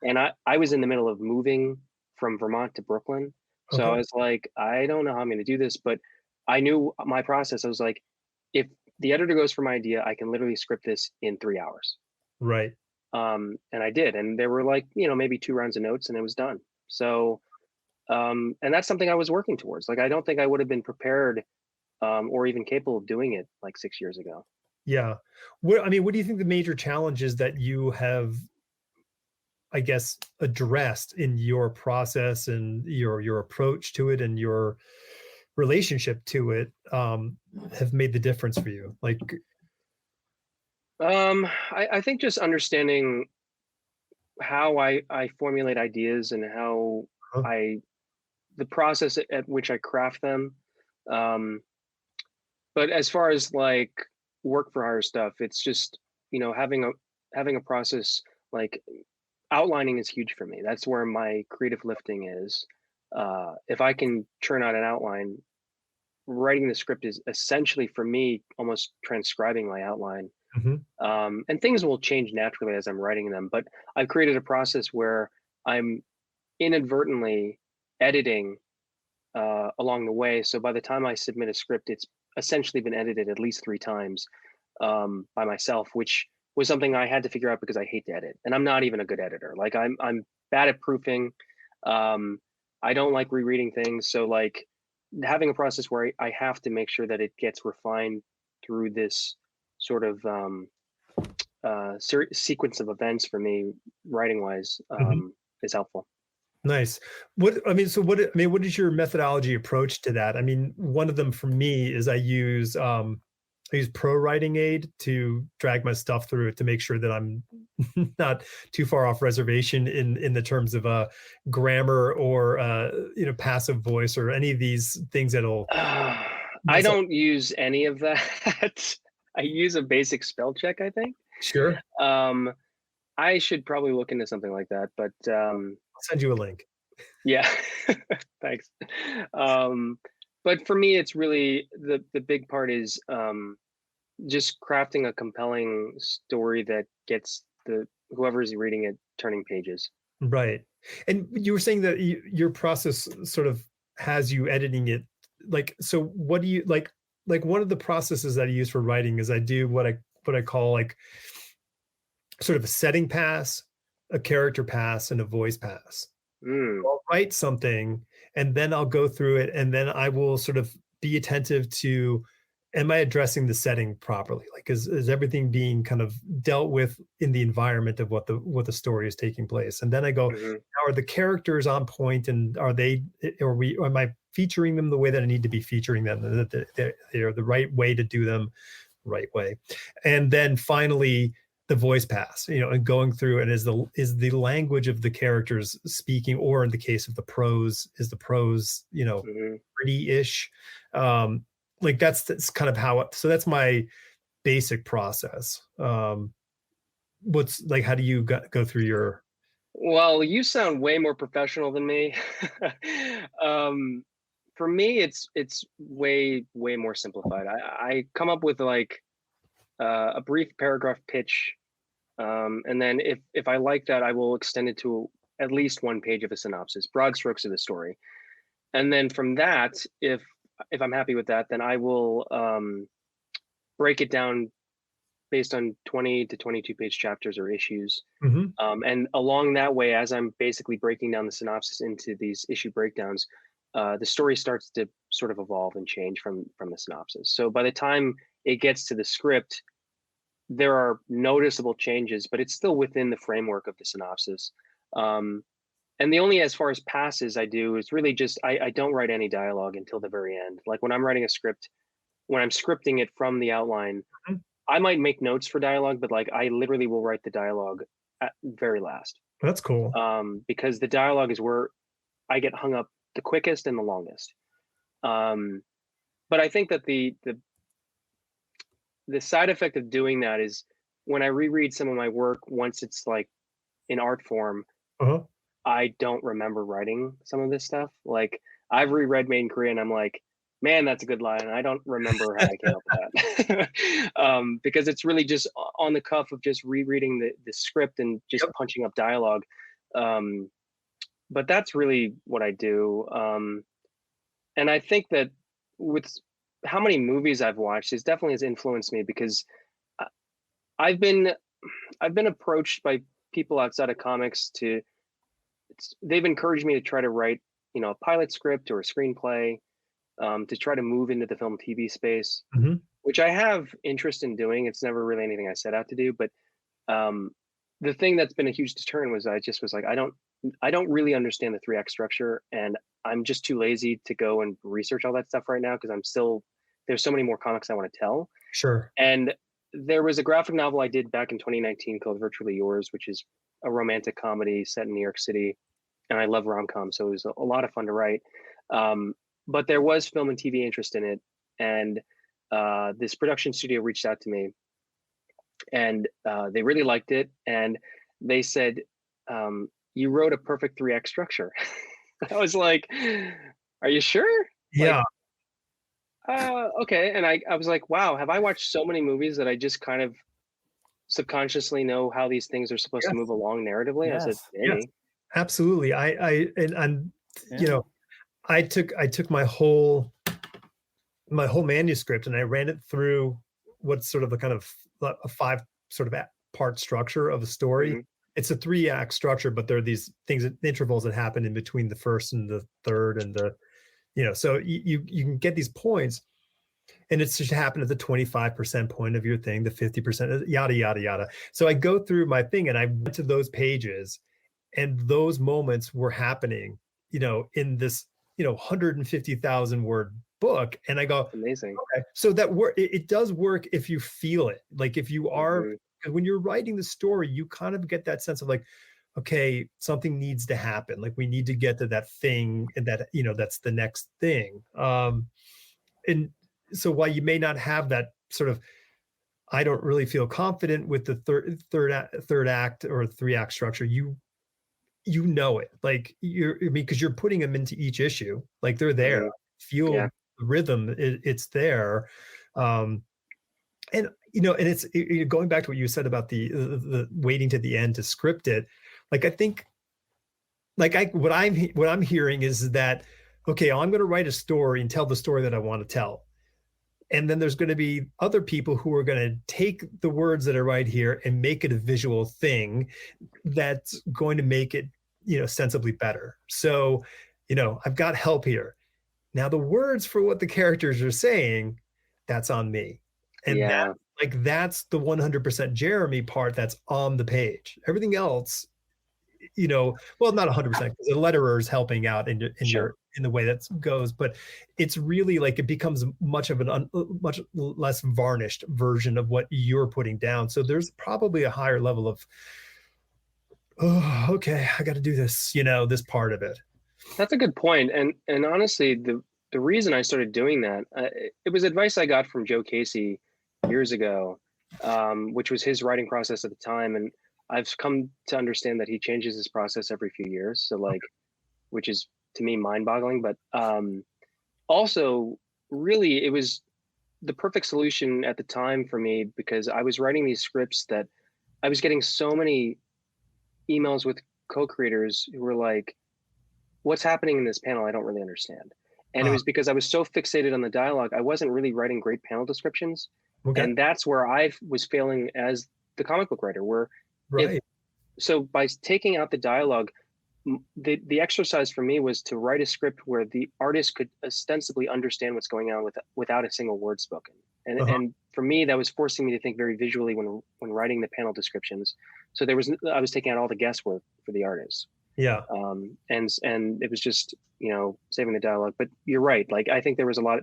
Speaker 3: And I was in the middle of moving from Vermont to Brooklyn. So I
Speaker 1: Okay.
Speaker 3: was like, I don't know how I'm going to do this, but I knew my process. I was like, if the editor goes for my idea, I can literally script this in 3 hours.
Speaker 1: Right.
Speaker 3: And I did. And there were like, maybe 2 rounds of notes and it was done. So, and that's something I was working towards. Like, I don't think I would have been prepared or even capable of doing it like 6 years ago.
Speaker 1: Yeah. What do you think the major challenges that you have, I guess, addressed in your process and your approach to it and your relationship to it have made the difference for you? Like,
Speaker 3: I think just understanding how I formulate ideas and how
Speaker 1: huh?
Speaker 3: the process at which I craft them. Um, but as far as like work for hire stuff, it's just, having a process, like outlining is huge for me. That's where my creative lifting is. If I can churn out an outline, writing the script is essentially for me almost transcribing my outline.
Speaker 1: Mhm.
Speaker 3: And things will change naturally as I'm writing them. But I've created a process where I'm inadvertently editing along the way. So by the time I submit a script, it's essentially been edited at least 3 times by myself, which was something I had to figure out because I hate to edit, and I'm not even a good editor. Like I'm bad at proofing. Um, I don't like rereading things. So like having a process where I have to make sure that it gets refined through this sort of sequence of events for me, writing wise,
Speaker 1: Mhm.
Speaker 3: is helpful.
Speaker 1: Nice. What is your methodology approach to that? I mean, one of them for me is I use Pro Writing Aid to drag my stuff through it to make sure that I'm not too far off reservation in the terms of grammar or passive voice or any of these things that'll
Speaker 3: I
Speaker 1: mess up.
Speaker 3: don't use any of that. I use a basic spell check, I think.
Speaker 1: Sure.
Speaker 3: Um, I should probably look into something like that, but
Speaker 1: I'll send you a link.
Speaker 3: yeah, thanks. Um, but for me, it's really the big part is just crafting a compelling story that gets the whoever's reading it turning pages.
Speaker 1: Right. And you were saying that your process sort of has you editing it. Like, so what do you like one of the processes that I use for writing is I do what I call like sort of a setting pass, a character pass, and a voice pass.
Speaker 3: Mm,
Speaker 1: I'll write something and then I'll go through it and then I will sort of be attentive to, am I addressing the setting properly? Like is everything being kind of dealt with in the environment of what the story is taking place? And then I go,
Speaker 3: hmm
Speaker 1: now are the characters on point and am I featuring them the way that I need to be featuring them? That they're the right way to do them, right way. And then finally the voice pass, and going through and is the language of the characters speaking, or in the case of the prose, is the prose,
Speaker 3: hmm
Speaker 1: pretty-ish. Like that's kind of so that's my basic process. What's like, how do you go through your
Speaker 3: Well, you sound way more professional than me. um, for me, it's way more simplified. I come up with like a brief paragraph pitch, and then if I like that, I will extend it to at least 1 page of a synopsis, broad strokes of the story, and then from that, if I'm happy with that, then I will break it down based on 20 to 22 page chapters or issues.
Speaker 1: Mhm.
Speaker 3: And along that way, as I'm basically breaking down the synopsis into these issue breakdowns, the story starts to sort of evolve and change from the synopsis. So by the time it gets to the script, there are noticeable changes, but it's still within the framework of the synopsis. Um, and the only as far as passes I do is really just I don't write any dialogue until the very end. Like when I'm writing a script, when I'm scripting it from the outline,
Speaker 1: Mhm.
Speaker 3: I might make notes for dialogue, but like I literally will write the dialogue at very last,
Speaker 1: That's cool.
Speaker 3: because the dialogue is where I get hung up the quickest and the longest. Um, but I think that the side effect of doing that is when I reread some of my work, once it's like in art form,
Speaker 1: Uh-huh.
Speaker 3: I don't remember writing some of this stuff. Like I've reread Made in Korea and I'm like, man, that's a good line. And I don't remember how I came up with that. Because it's really just on the cuff of just rereading the script and just
Speaker 1: Yep.
Speaker 3: punching up dialogue. But that's really what I do. And I think that with how many movies I've watched, it definitely has influenced me because I've been approached by people outside of comics they've encouraged me to try to write, a pilot script or a screenplay, to try to move into the film TV space,
Speaker 1: Mm-hmm.
Speaker 3: which I have interest in doing. It's never really anything I set out to do, but the thing that's been a huge deterrent was I just was like, I don't really understand the 3 act structure, and I'm just too lazy to go and research all that stuff right now because there's so many more comics I want to tell.
Speaker 1: Sure.
Speaker 3: And there was a graphic novel I did back in 2019 called Virtually Yours, which is a romantic comedy set in New York City. And I love rom-com, so it was a lot of fun to write. But there was film and TV interest in it. And this production studio reached out to me, and they really liked it. And they said, you wrote a perfect 3 act structure. I was like, are you sure?
Speaker 1: Yeah.
Speaker 3: Okay. And I was like, wow, have I watched so many movies that I just kind of subconsciously know how these things are supposed to move along narratively?
Speaker 2: Yes.
Speaker 3: I said,
Speaker 1: Yes.
Speaker 3: maybe.
Speaker 1: Absolutely. And I took my whole manuscript and I ran it through what's sort of a kind of a 5 sort of part structure of a story.
Speaker 3: Mm-hmm.
Speaker 1: It's a 3 act structure, but there are these things, intervals that happen in between the first and the third and so you can get these points, and it's just happened at the 25% point of your thing, the 50%, yada, yada, yada. So I go through my thing and I went to those pages, and those moments were happening, in this, 150,000 word book. And I go,
Speaker 3: amazing.
Speaker 1: Okay. So that it does work if you feel it. Like if you are,
Speaker 3: Mm-hmm.
Speaker 1: when you're writing the story, you kind of get that sense of like, okay, something needs to happen. Like we need to get to that thing, and that, that's the next thing. And so while you may not have that sort of, I don't really feel confident with the third act or 3 act structure, you know it, like because you're putting them into each issue, like they're there.
Speaker 3: Mm-hmm.
Speaker 1: Feel
Speaker 3: Yeah.
Speaker 1: the rhythm, it's there. And and it's going back to what you said about the waiting to the end to script it. Like I think, like what I'm hearing is that, okay, I'm going to write a story and tell the story that I want to tell. And then there's going to be other people who are going to take the words that are right here and make it a visual thing that's going to make it, sensibly better. So, I've got help here. Now the words for what the characters are saying, that's on me. And that's the 100% Jeremy part that's on the page. Everything else, well, not 100% because the letterer is helping out in the way that goes, but it's really like it becomes much less varnished version of what you're putting down. So there's probably a higher level of, oh, okay, I got to do this, this part of it.
Speaker 3: That's a good point. And honestly, the reason I started doing that, it was advice I got from Joe Casey years ago, which was his writing process at the time. And I've come to understand that he changes his process every few years. So like, which is to me mind-boggling, but also really it was the perfect solution at the time for me, because I was writing these scripts that I was getting so many emails with co-creators who were like, what's happening in this panel? I don't really understand. And it was because I was so fixated on the dialogue, I wasn't really writing great panel descriptions.
Speaker 1: Okay.
Speaker 3: And that's where I was failing as the comic book writer, where
Speaker 1: right.
Speaker 3: So by taking out the dialogue, the exercise for me was to write a script where the artist could ostensibly understand what's going on without a single word spoken. And and for me, that was forcing me to think very visually when writing the panel descriptions. So I was taking out all the guesswork for the artist.
Speaker 1: Yeah.
Speaker 3: And it was just, saving the dialogue. But you're right. Like, I think there was a lot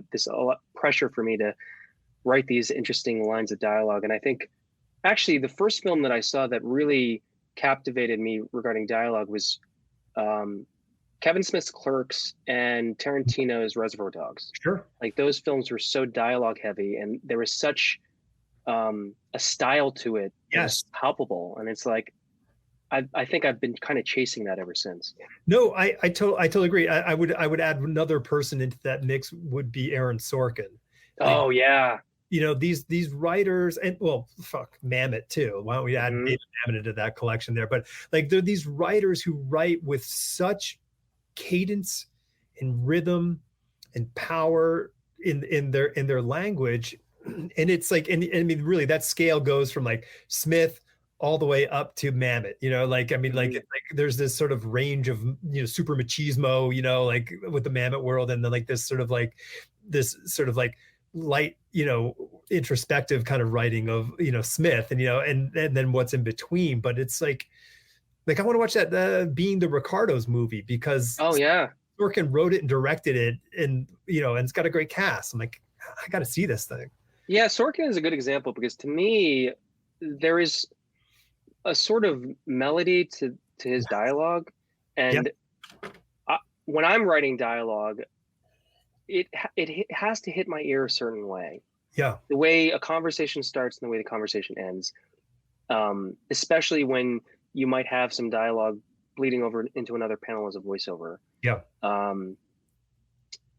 Speaker 3: pressure for me to write these interesting lines of dialogue. And I think actually the first film that I saw that really captivated me regarding dialogue was Kevin Smith's Clerks and Tarantino's Reservoir Dogs.
Speaker 1: Sure.
Speaker 3: Like those films were so dialogue heavy, and there was such a style to it that was palpable. And it's like, I think I've been kind of chasing that ever since.
Speaker 1: No, I totally agree. I would add another person into that mix would be Aaron Sorkin.
Speaker 3: Oh yeah.
Speaker 1: You know, these writers, and well, fuck, Mamet too. Why don't we add David Mamet into that collection there? But like, they're these writers who write with such cadence and rhythm and power in their language, and it's like, and I mean, really, that scale goes from like Smith all the way up to Mamet. You know, like, I mean, like, like there's this sort of range of, you know, super machismo, you know, like with the Mamet world, and then like this sort of like light, you know, introspective kind of writing of, you know, Smith, and, you know, and then what's in between. But it's like I want to watch that Being the Ricardos movie, because Sorkin wrote it and directed it, and, you know, and it's got a great cast. I'm like, I got to see this thing.
Speaker 3: Yeah, Sorkin is a good example, because to me, there is a sort of melody to his dialogue, and when I'm writing dialogue, it has to hit my ear a certain way.
Speaker 1: Yeah.
Speaker 3: The way a conversation starts and the way the conversation ends, especially when you might have some dialogue bleeding over into another panel as a voiceover.
Speaker 1: Yeah.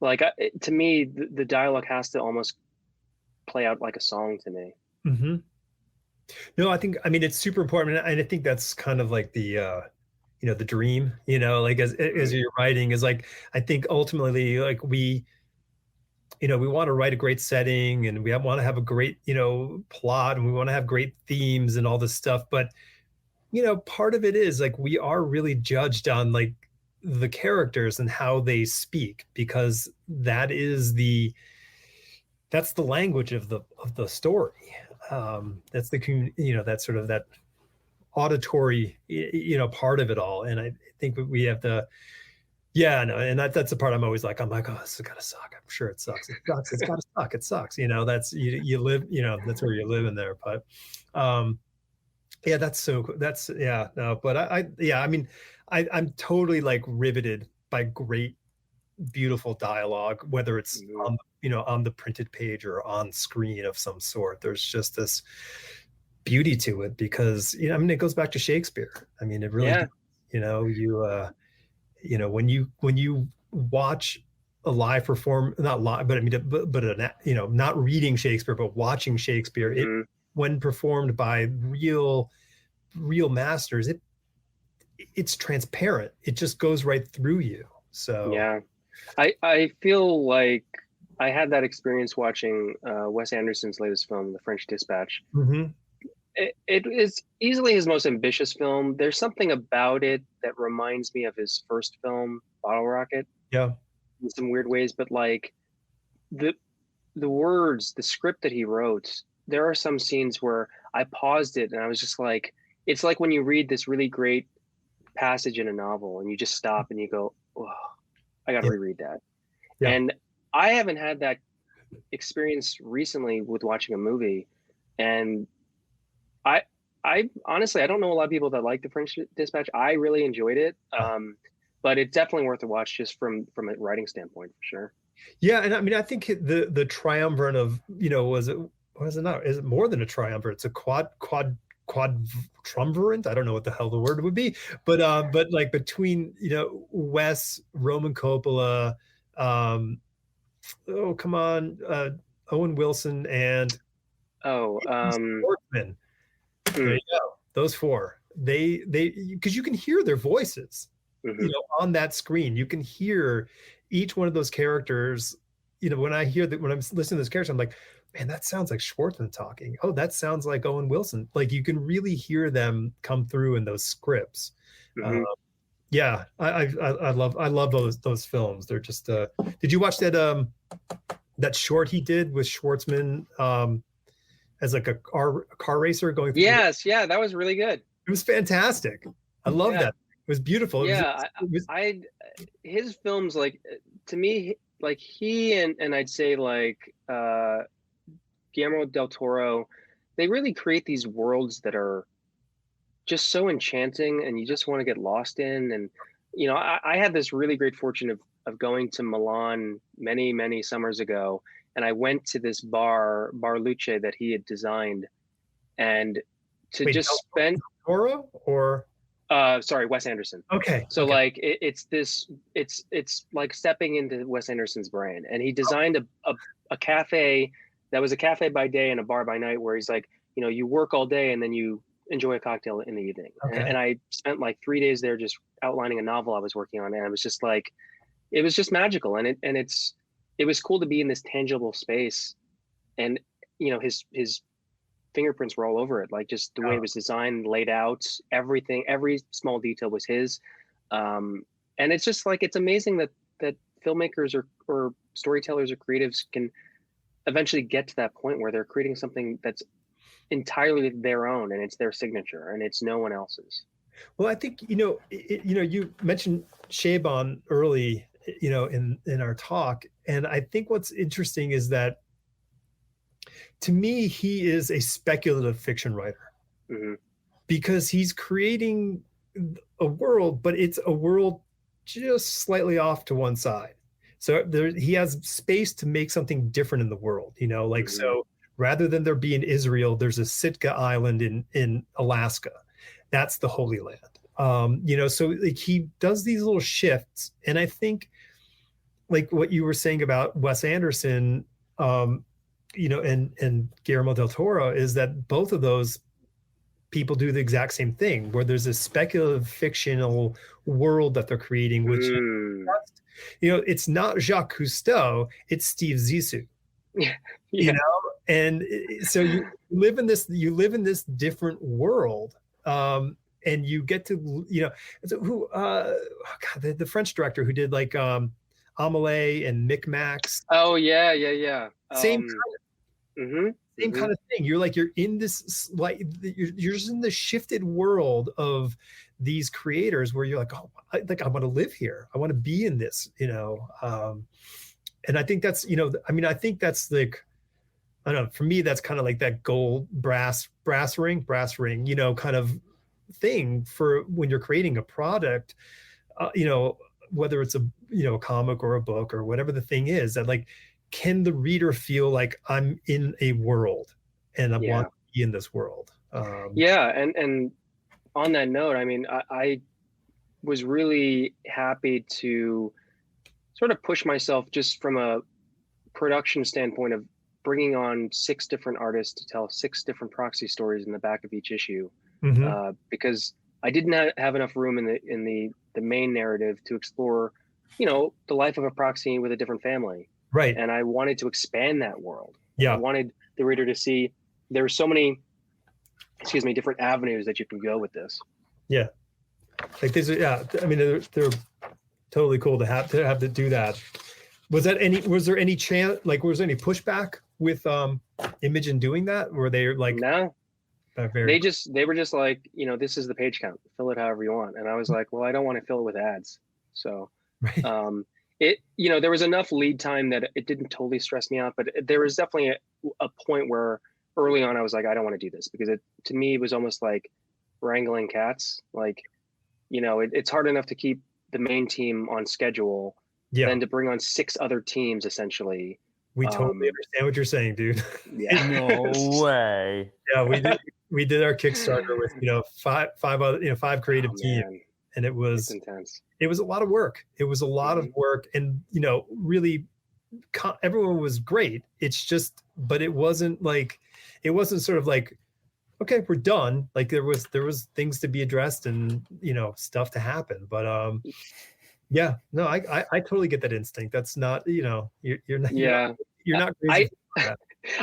Speaker 3: Like, to me, the dialogue has to almost play out like a song to me.
Speaker 1: Mm-hmm. No, I mean, it's super important. And I think that's kind of like the, you know, the dream, you know, like as you're writing, is like, I think ultimately, like, we, you know, we want to write a great setting, and we want to have a great, you know, plot, and we want to have great themes and all this stuff. But, you know, part of it is like, we are really judged on like the characters and how they speak, because that's the language of the story. That's the, you know, that's sort of that auditory, you know, part of it all. And I think we have to, and that's the part I'm always like, oh, this has gotta suck. I'm sure it sucks. It sucks. It's gotta suck. It sucks. You know, that's, you live, you know, that's where you live in there. But but I mean, I'm totally like riveted by great, beautiful dialogue, whether it's on, you know, on the printed page or on screen of some sort. There's just this beauty to it, because, you know, I mean, it goes back to Shakespeare. I mean, it really does. You know, you know, when you watch a live perform, not live, but I mean, but you know, not reading Shakespeare, but watching Shakespeare, it, when performed by real masters, it's transparent. It just goes right through you. So
Speaker 3: yeah, I feel like I had that experience watching Wes Anderson's latest film, The French Dispatch. It is easily his most ambitious film. There's something about it that reminds me of his first film, Bottle Rocket.
Speaker 1: Yeah.
Speaker 3: In some weird ways, but like the words, the script that he wrote, there are some scenes where I paused it and I was just like, it's like when you read this really great passage in a novel and you just stop and you go, oh, I got to reread that. Yeah. And I haven't had that experience recently with watching a movie. And I honestly, I don't know a lot of people that like The French Dispatch. I really enjoyed it. But it's definitely worth a watch just from a writing standpoint, for sure.
Speaker 1: Yeah. And I mean, I think the triumvirate of, you know, was it not? Is it more than a triumvirate? It's a quadrumvirate. I don't know what the hell the word would be, but like between, you know, Wes, Roman Coppola, Owen Wilson, and Schwartzman. There you go. Those four. They because you can hear their voices, you know, on that screen. You can hear each one of those characters. You know, when I'm listening to those characters, I'm like, man, that sounds like Schwartzman talking. Oh, that sounds like Owen Wilson. Like, you can really hear them come through in those scripts. Yeah, I love those films. They're just. Did you watch that short he did with Schwartzman as like a car racer going through?
Speaker 3: Yes, yeah, that was really good.
Speaker 1: It was fantastic. I love that. It was beautiful.
Speaker 3: His films, like, to me, like he and I'd say like Guillermo del Toro, they really create these worlds that are just so enchanting and you just want to get lost in. And I had this really great fortune of going to Milan many, many summers ago. And I went to this Bar Luce that he had designed, and to just spend
Speaker 1: Toro or
Speaker 3: sorry, Wes Anderson.
Speaker 1: Okay.
Speaker 3: So
Speaker 1: okay.
Speaker 3: like it's like stepping into Wes Anderson's brain, and he designed a cafe that was a cafe by day and a bar by night, where he's like, you work all day and then you enjoy a cocktail in the evening.
Speaker 1: Okay.
Speaker 3: And I spent like 3 days there just outlining a novel I was working on, and it was just like, it was just magical, and it was cool to be in this tangible space, and his fingerprints were all over it, like just the way it was designed, laid out, everything, every small detail was his. And it's just like, it's amazing that filmmakers or storytellers or creatives can eventually get to that point where they're creating something that's entirely their own, and it's their signature, and it's no one else's.
Speaker 1: Well, I think, you mentioned Chabon early, in our talk. And I think what's interesting is that, to me, he is a speculative fiction writer,
Speaker 3: Mm-hmm.
Speaker 1: because he's creating a world, but it's a world just slightly off to one side. So he has space to make something different in the world, like,
Speaker 3: Mm-hmm.
Speaker 1: so rather than there being Israel, there's a Sitka island in Alaska. That's the Holy Land. So like, he does these little shifts. And I think, like what you were saying about Wes Anderson, and Guillermo del Toro, is that both of those people do the exact same thing, where there's a speculative fictional world that they're creating, which it's not Jacques Cousteau, it's Steve Zissou.
Speaker 3: Yeah.
Speaker 1: And so you live in this different world, and you get to the French director who did like Amelie and Micmacs.
Speaker 3: Oh yeah.
Speaker 1: Same
Speaker 3: Mm-hmm.
Speaker 1: kind of thing. You're in this, like, you're just in the shifted world of these creators, where you're like, oh, I want to live here. I want to be in this, and I think that's, I think that's like, I don't know, for me, that's kind of like that gold brass ring, kind of thing for when you're creating a product, whether it's a comic or a book or whatever the thing is, that like, can the reader feel like I'm in a world and I want to be in this world?
Speaker 3: And on that note, I mean, I was really happy to sort of push myself just from a production standpoint of bringing on 6 different artists to tell 6 different proxy stories in the back of each issue, because I didn't have enough room in the main narrative to explore, the life of a proxy with a different family.
Speaker 1: Right.
Speaker 3: And I wanted to expand that world.
Speaker 1: Yeah.
Speaker 3: I wanted the reader to see there's so many, different avenues that you can go with this. Yeah.
Speaker 1: Like these are, I mean, they're totally cool to have to do that. Was there any chance, like, was there any pushback with Image in doing that? Were they like,
Speaker 3: no, they were just like, this is the page count, fill it however you want. And I was like, well, I don't want to fill it with ads. So,
Speaker 1: right.
Speaker 3: There was enough lead time that it didn't totally stress me out, but there was definitely a point where early on I was like, I don't want to do this, because to me, it was almost like wrangling cats. Like, it's hard enough to keep the main team on schedule than to bring on 6 other teams, essentially.
Speaker 1: We totally understand what you're saying, dude.
Speaker 3: Yeah.
Speaker 2: No way.
Speaker 1: Yeah, we did our Kickstarter with, 5 creative teams. And it was
Speaker 3: intense.
Speaker 1: It was a lot of work. It was a lot of work, and really, everyone was great. It's just, but it wasn't sort of like, okay, we're done. Like there was things to be addressed and stuff to happen. But yeah, no, I totally get that instinct. That's not, you're not.
Speaker 3: Yeah,
Speaker 1: you're not crazy.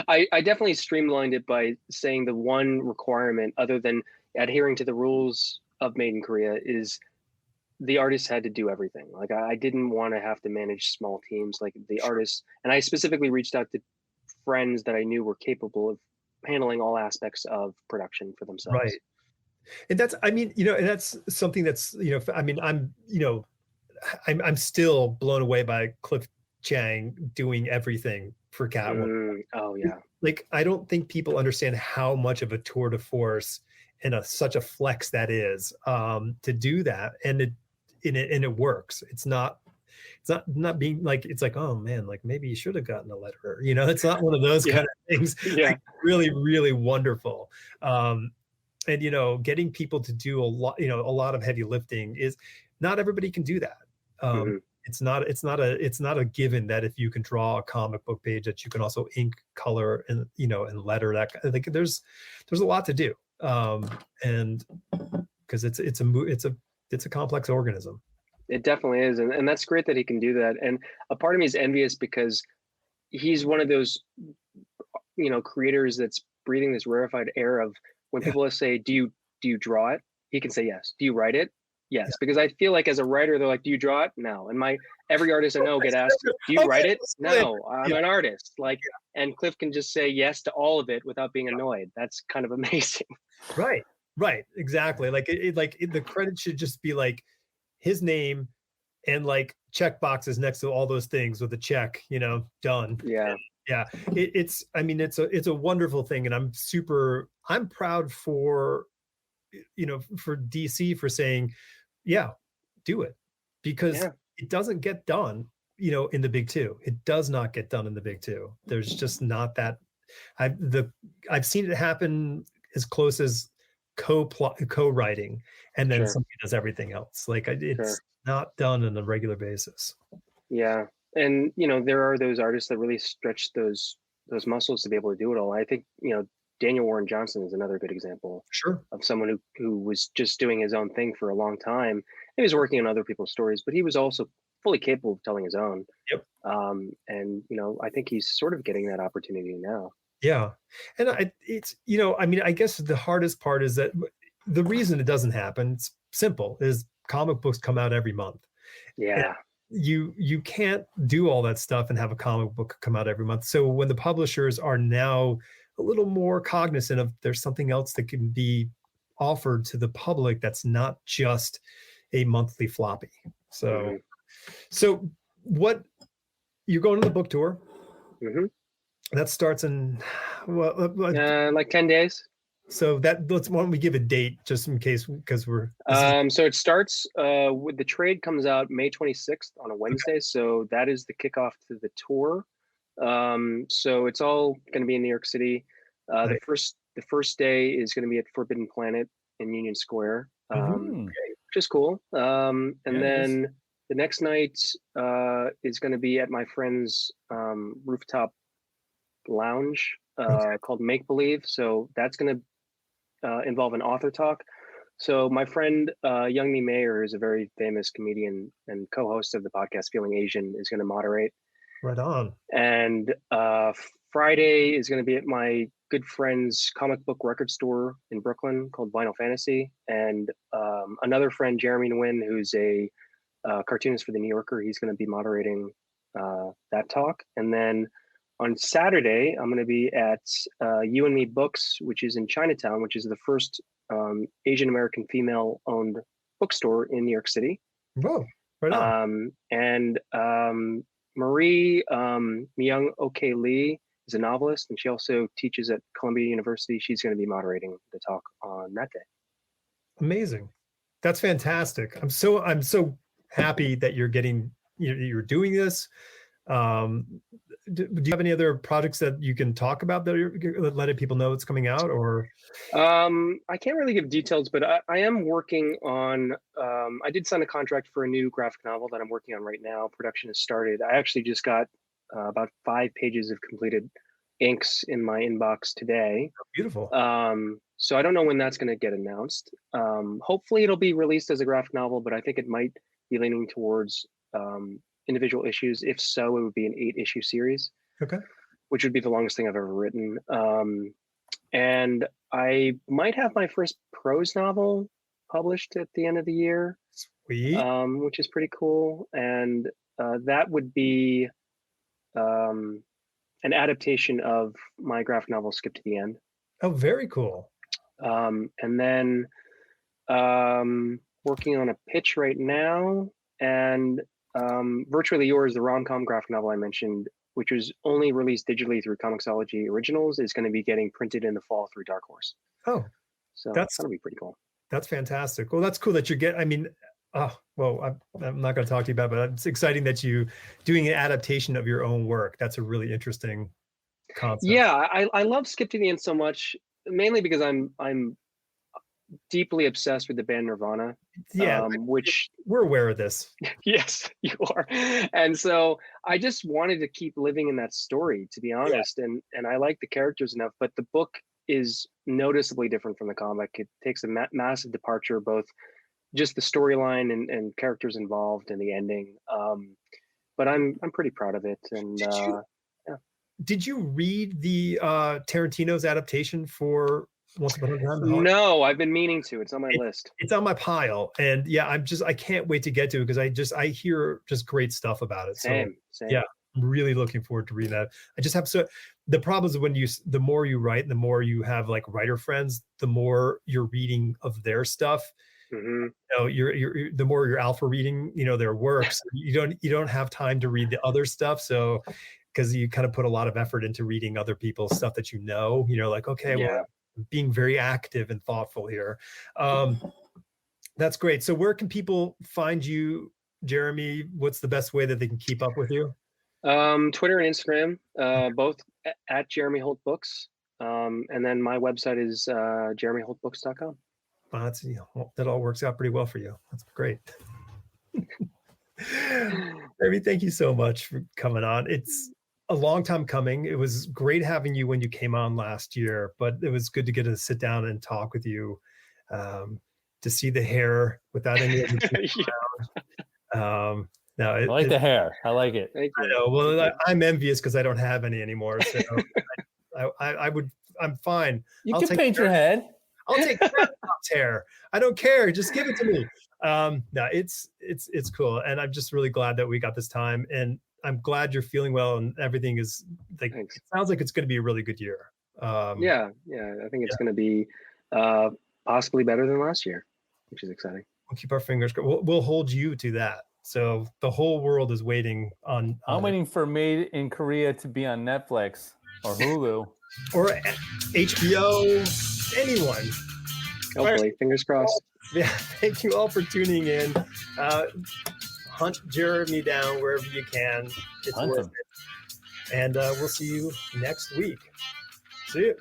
Speaker 3: I definitely streamlined it by saying the one requirement, other than adhering to the rules of Made in Korea, is the artists had to do everything. Like I didn't want to have to manage small teams, like the artists. And I specifically reached out to friends that I knew were capable of handling all aspects of production for themselves.
Speaker 1: Right. And that's, I mean, and that's something that's, I mean, I'm still blown away by Cliff Chiang doing everything for Catwoman.
Speaker 3: Oh yeah.
Speaker 1: Like, I don't think people understand how much of a tour de force and such a flex that is, to do that. And in it, and it works. It's not being like, it's like, oh man, like maybe you should have gotten a letter. It's not one of those kind of things.
Speaker 3: Yeah.
Speaker 1: Like, really, really wonderful. And getting people to do a lot of heavy lifting is not everybody can do that.
Speaker 3: Mm-hmm.
Speaker 1: It's not a given that if you can draw a comic book page that you can also ink, color, and and letter that. Like there's a lot to do. And because it's a complex organism.
Speaker 3: It definitely is, and that's great that he can do that. And a part of me is envious because he's one of those creators that's breathing this rarefied air of when people say, do you draw it? He can say yes. Do you write it? Yes. Because I feel like as a writer, they're like, do you draw it? No. And every artist I know get asked, do you write it? No, I'm an artist. And Cliff can just say yes to all of it without being annoyed. That's kind of amazing.
Speaker 1: Right. Exactly. Like the credit should just be like his name and like check boxes next to all those things with a check, done.
Speaker 3: Yeah.
Speaker 1: Yeah. It's a wonderful thing. And I'm proud for DC for saying, yeah, do it, because it doesn't get done, in the big two. It does not get done in the big two. There's just not that. I've seen it happen as close as co-writing, and then somebody does everything else. Like it's not done on a regular basis.
Speaker 3: Yeah. And, there are those artists that really stretch those muscles to be able to do it all. I think, Daniel Warren Johnson is another good example of someone who was just doing his own thing for a long time. He was working on other people's stories, but he was also fully capable of telling his own.
Speaker 1: Yep.
Speaker 3: And, I think he's sort of getting that opportunity now.
Speaker 1: Yeah. And I guess the hardest part is that the reason it doesn't happen, it's simple, is comic books come out every month.
Speaker 3: Yeah.
Speaker 1: And you can't do all that stuff and have a comic book come out every month. So when the publishers are now a little more cognizant of there's something else that can be offered to the public that's not just a monthly floppy. So what, you're going to the book tour?
Speaker 3: Mm-hmm.
Speaker 1: That starts in
Speaker 3: like 10 days.
Speaker 1: So why don't we give a date just in case, because we're
Speaker 3: so it starts with the trade comes out May 26th on a Wednesday. Okay. So that is the kickoff to the tour. So it's all going to be in New York City. Right. The first day is going to be at Forbidden Planet in Union Square, which is cool. And then the next night is going to be at my friend's rooftop lounge called Make Believe. So that's going to involve an author talk. So my friend Youngmi Mayer is a very famous comedian and co-host of the podcast Feeling Asian, is going to moderate.
Speaker 1: Right on.
Speaker 3: And Friday is going to be at my good friend's comic book record store in Brooklyn called Vinyl Fantasy. And another friend, Jeremy Nguyen, who's a cartoonist for The New Yorker, he's going to be moderating that talk. And then on Saturday, I'm going to be at You and Me Books, which is in Chinatown, which is the first Asian American female-owned bookstore in New York City.
Speaker 1: Whoa! Right on.
Speaker 3: And Marie Myung Ok Lee is a novelist, and she also teaches at Columbia University. She's going to be moderating the talk on that day.
Speaker 1: Amazing! That's fantastic. I'm so happy that you're doing this. Do you have any other projects that you can talk about that you're letting people know it's coming out, or?
Speaker 3: I can't really give details, but I am working on, I did sign a contract for a new graphic novel that I'm working on right now. Production has started. I actually just got about 5 pages of completed inks in my inbox today.
Speaker 1: Oh, beautiful.
Speaker 3: So I don't know when that's going to get announced. Hopefully it'll be released as a graphic novel, but I think it might be leaning towards individual issues. If so, it would be an 8-issue series.
Speaker 1: Okay.
Speaker 3: Which would be the longest thing I've ever written. And I might have my first prose novel published at the end of the year.
Speaker 1: Sweet.
Speaker 3: Which is pretty cool. And that would be an adaptation of my graphic novel Skip to the End.
Speaker 1: Oh, very cool.
Speaker 3: And then working on a pitch right now, and Virtually Yours, the rom-com graphic novel I mentioned, which was only released digitally through Comixology Originals, is going to be getting printed in the fall through Dark Horse.
Speaker 1: Oh,
Speaker 3: so that'll be pretty cool.
Speaker 1: That's fantastic. Well, that's cool that Oh, well, I'm not going to talk to you about it, but it's exciting that you doing an adaptation of your own work. That's a really interesting concept.
Speaker 3: Yeah, I love Skip to the End so much, mainly because I'm deeply obsessed with the band Nirvana.
Speaker 1: Yeah,
Speaker 3: which
Speaker 1: we're aware of this.
Speaker 3: Yes, you are. And so I just wanted to keep living in that story, to be honest. And I like the characters enough, but the book is noticeably different from the comic. It takes a massive departure, both just the storyline and characters involved and the ending. But I'm pretty proud of it. And
Speaker 1: did you read the Tarantino's adaptation for Once Upon a Time in Hollywood?
Speaker 3: No, I've been meaning to. It's on my list.
Speaker 1: It's on my pile, and yeah, I can't wait to get to it because I hear just great stuff about it.
Speaker 3: Same.
Speaker 1: Yeah, I'm really looking forward to reading that. I just have the problem is when the more you write, the more you have like writer friends, the more you're reading of their stuff.
Speaker 3: Mm-hmm.
Speaker 1: You know, you're the more you're alpha reading, you know, their works. You don't have time to read the other stuff, so because you kind of put a lot of effort into reading other people's stuff that you know, like, okay, well, being very active and thoughtful here. That's great. So where can people find you, Jeremy? What's the best way that they can keep up with you?
Speaker 3: Twitter and Instagram, both at Jeremy Holt Books. And then my website is jeremyholtbooks.com.
Speaker 1: That's, that all works out pretty well for you. That's great. Jeremy, thank you so much for coming on. It's a long time coming. It was great having you when you came on last year, but it was good to get to sit down and talk with you, to see the hair without any of the no,
Speaker 2: I like the hair. I like it.
Speaker 3: Thank you.
Speaker 1: I know. Well, I'm envious because I don't have any anymore. So I'm fine.
Speaker 2: You can paint your head.
Speaker 1: I'll take hair. I don't care. Just give it to me. No, it's cool. And I'm just really glad that we got this time. And I'm glad you're feeling well and everything is like,
Speaker 3: Thanks.
Speaker 1: It sounds like it's going to be a really good year.
Speaker 3: Yeah. I think it's going to be possibly better than last year, which is exciting.
Speaker 1: We'll keep our fingers crossed. We'll hold you to that. So the whole world is waiting on
Speaker 2: I'm waiting for Made in Korea to be on Netflix or Hulu.
Speaker 1: Or HBO, anyone.
Speaker 3: Hopefully, fingers crossed.
Speaker 1: Yeah, thank you all for tuning in. Hunt Jeremy down wherever you can. It's worth it. And we'll see you next week. See you.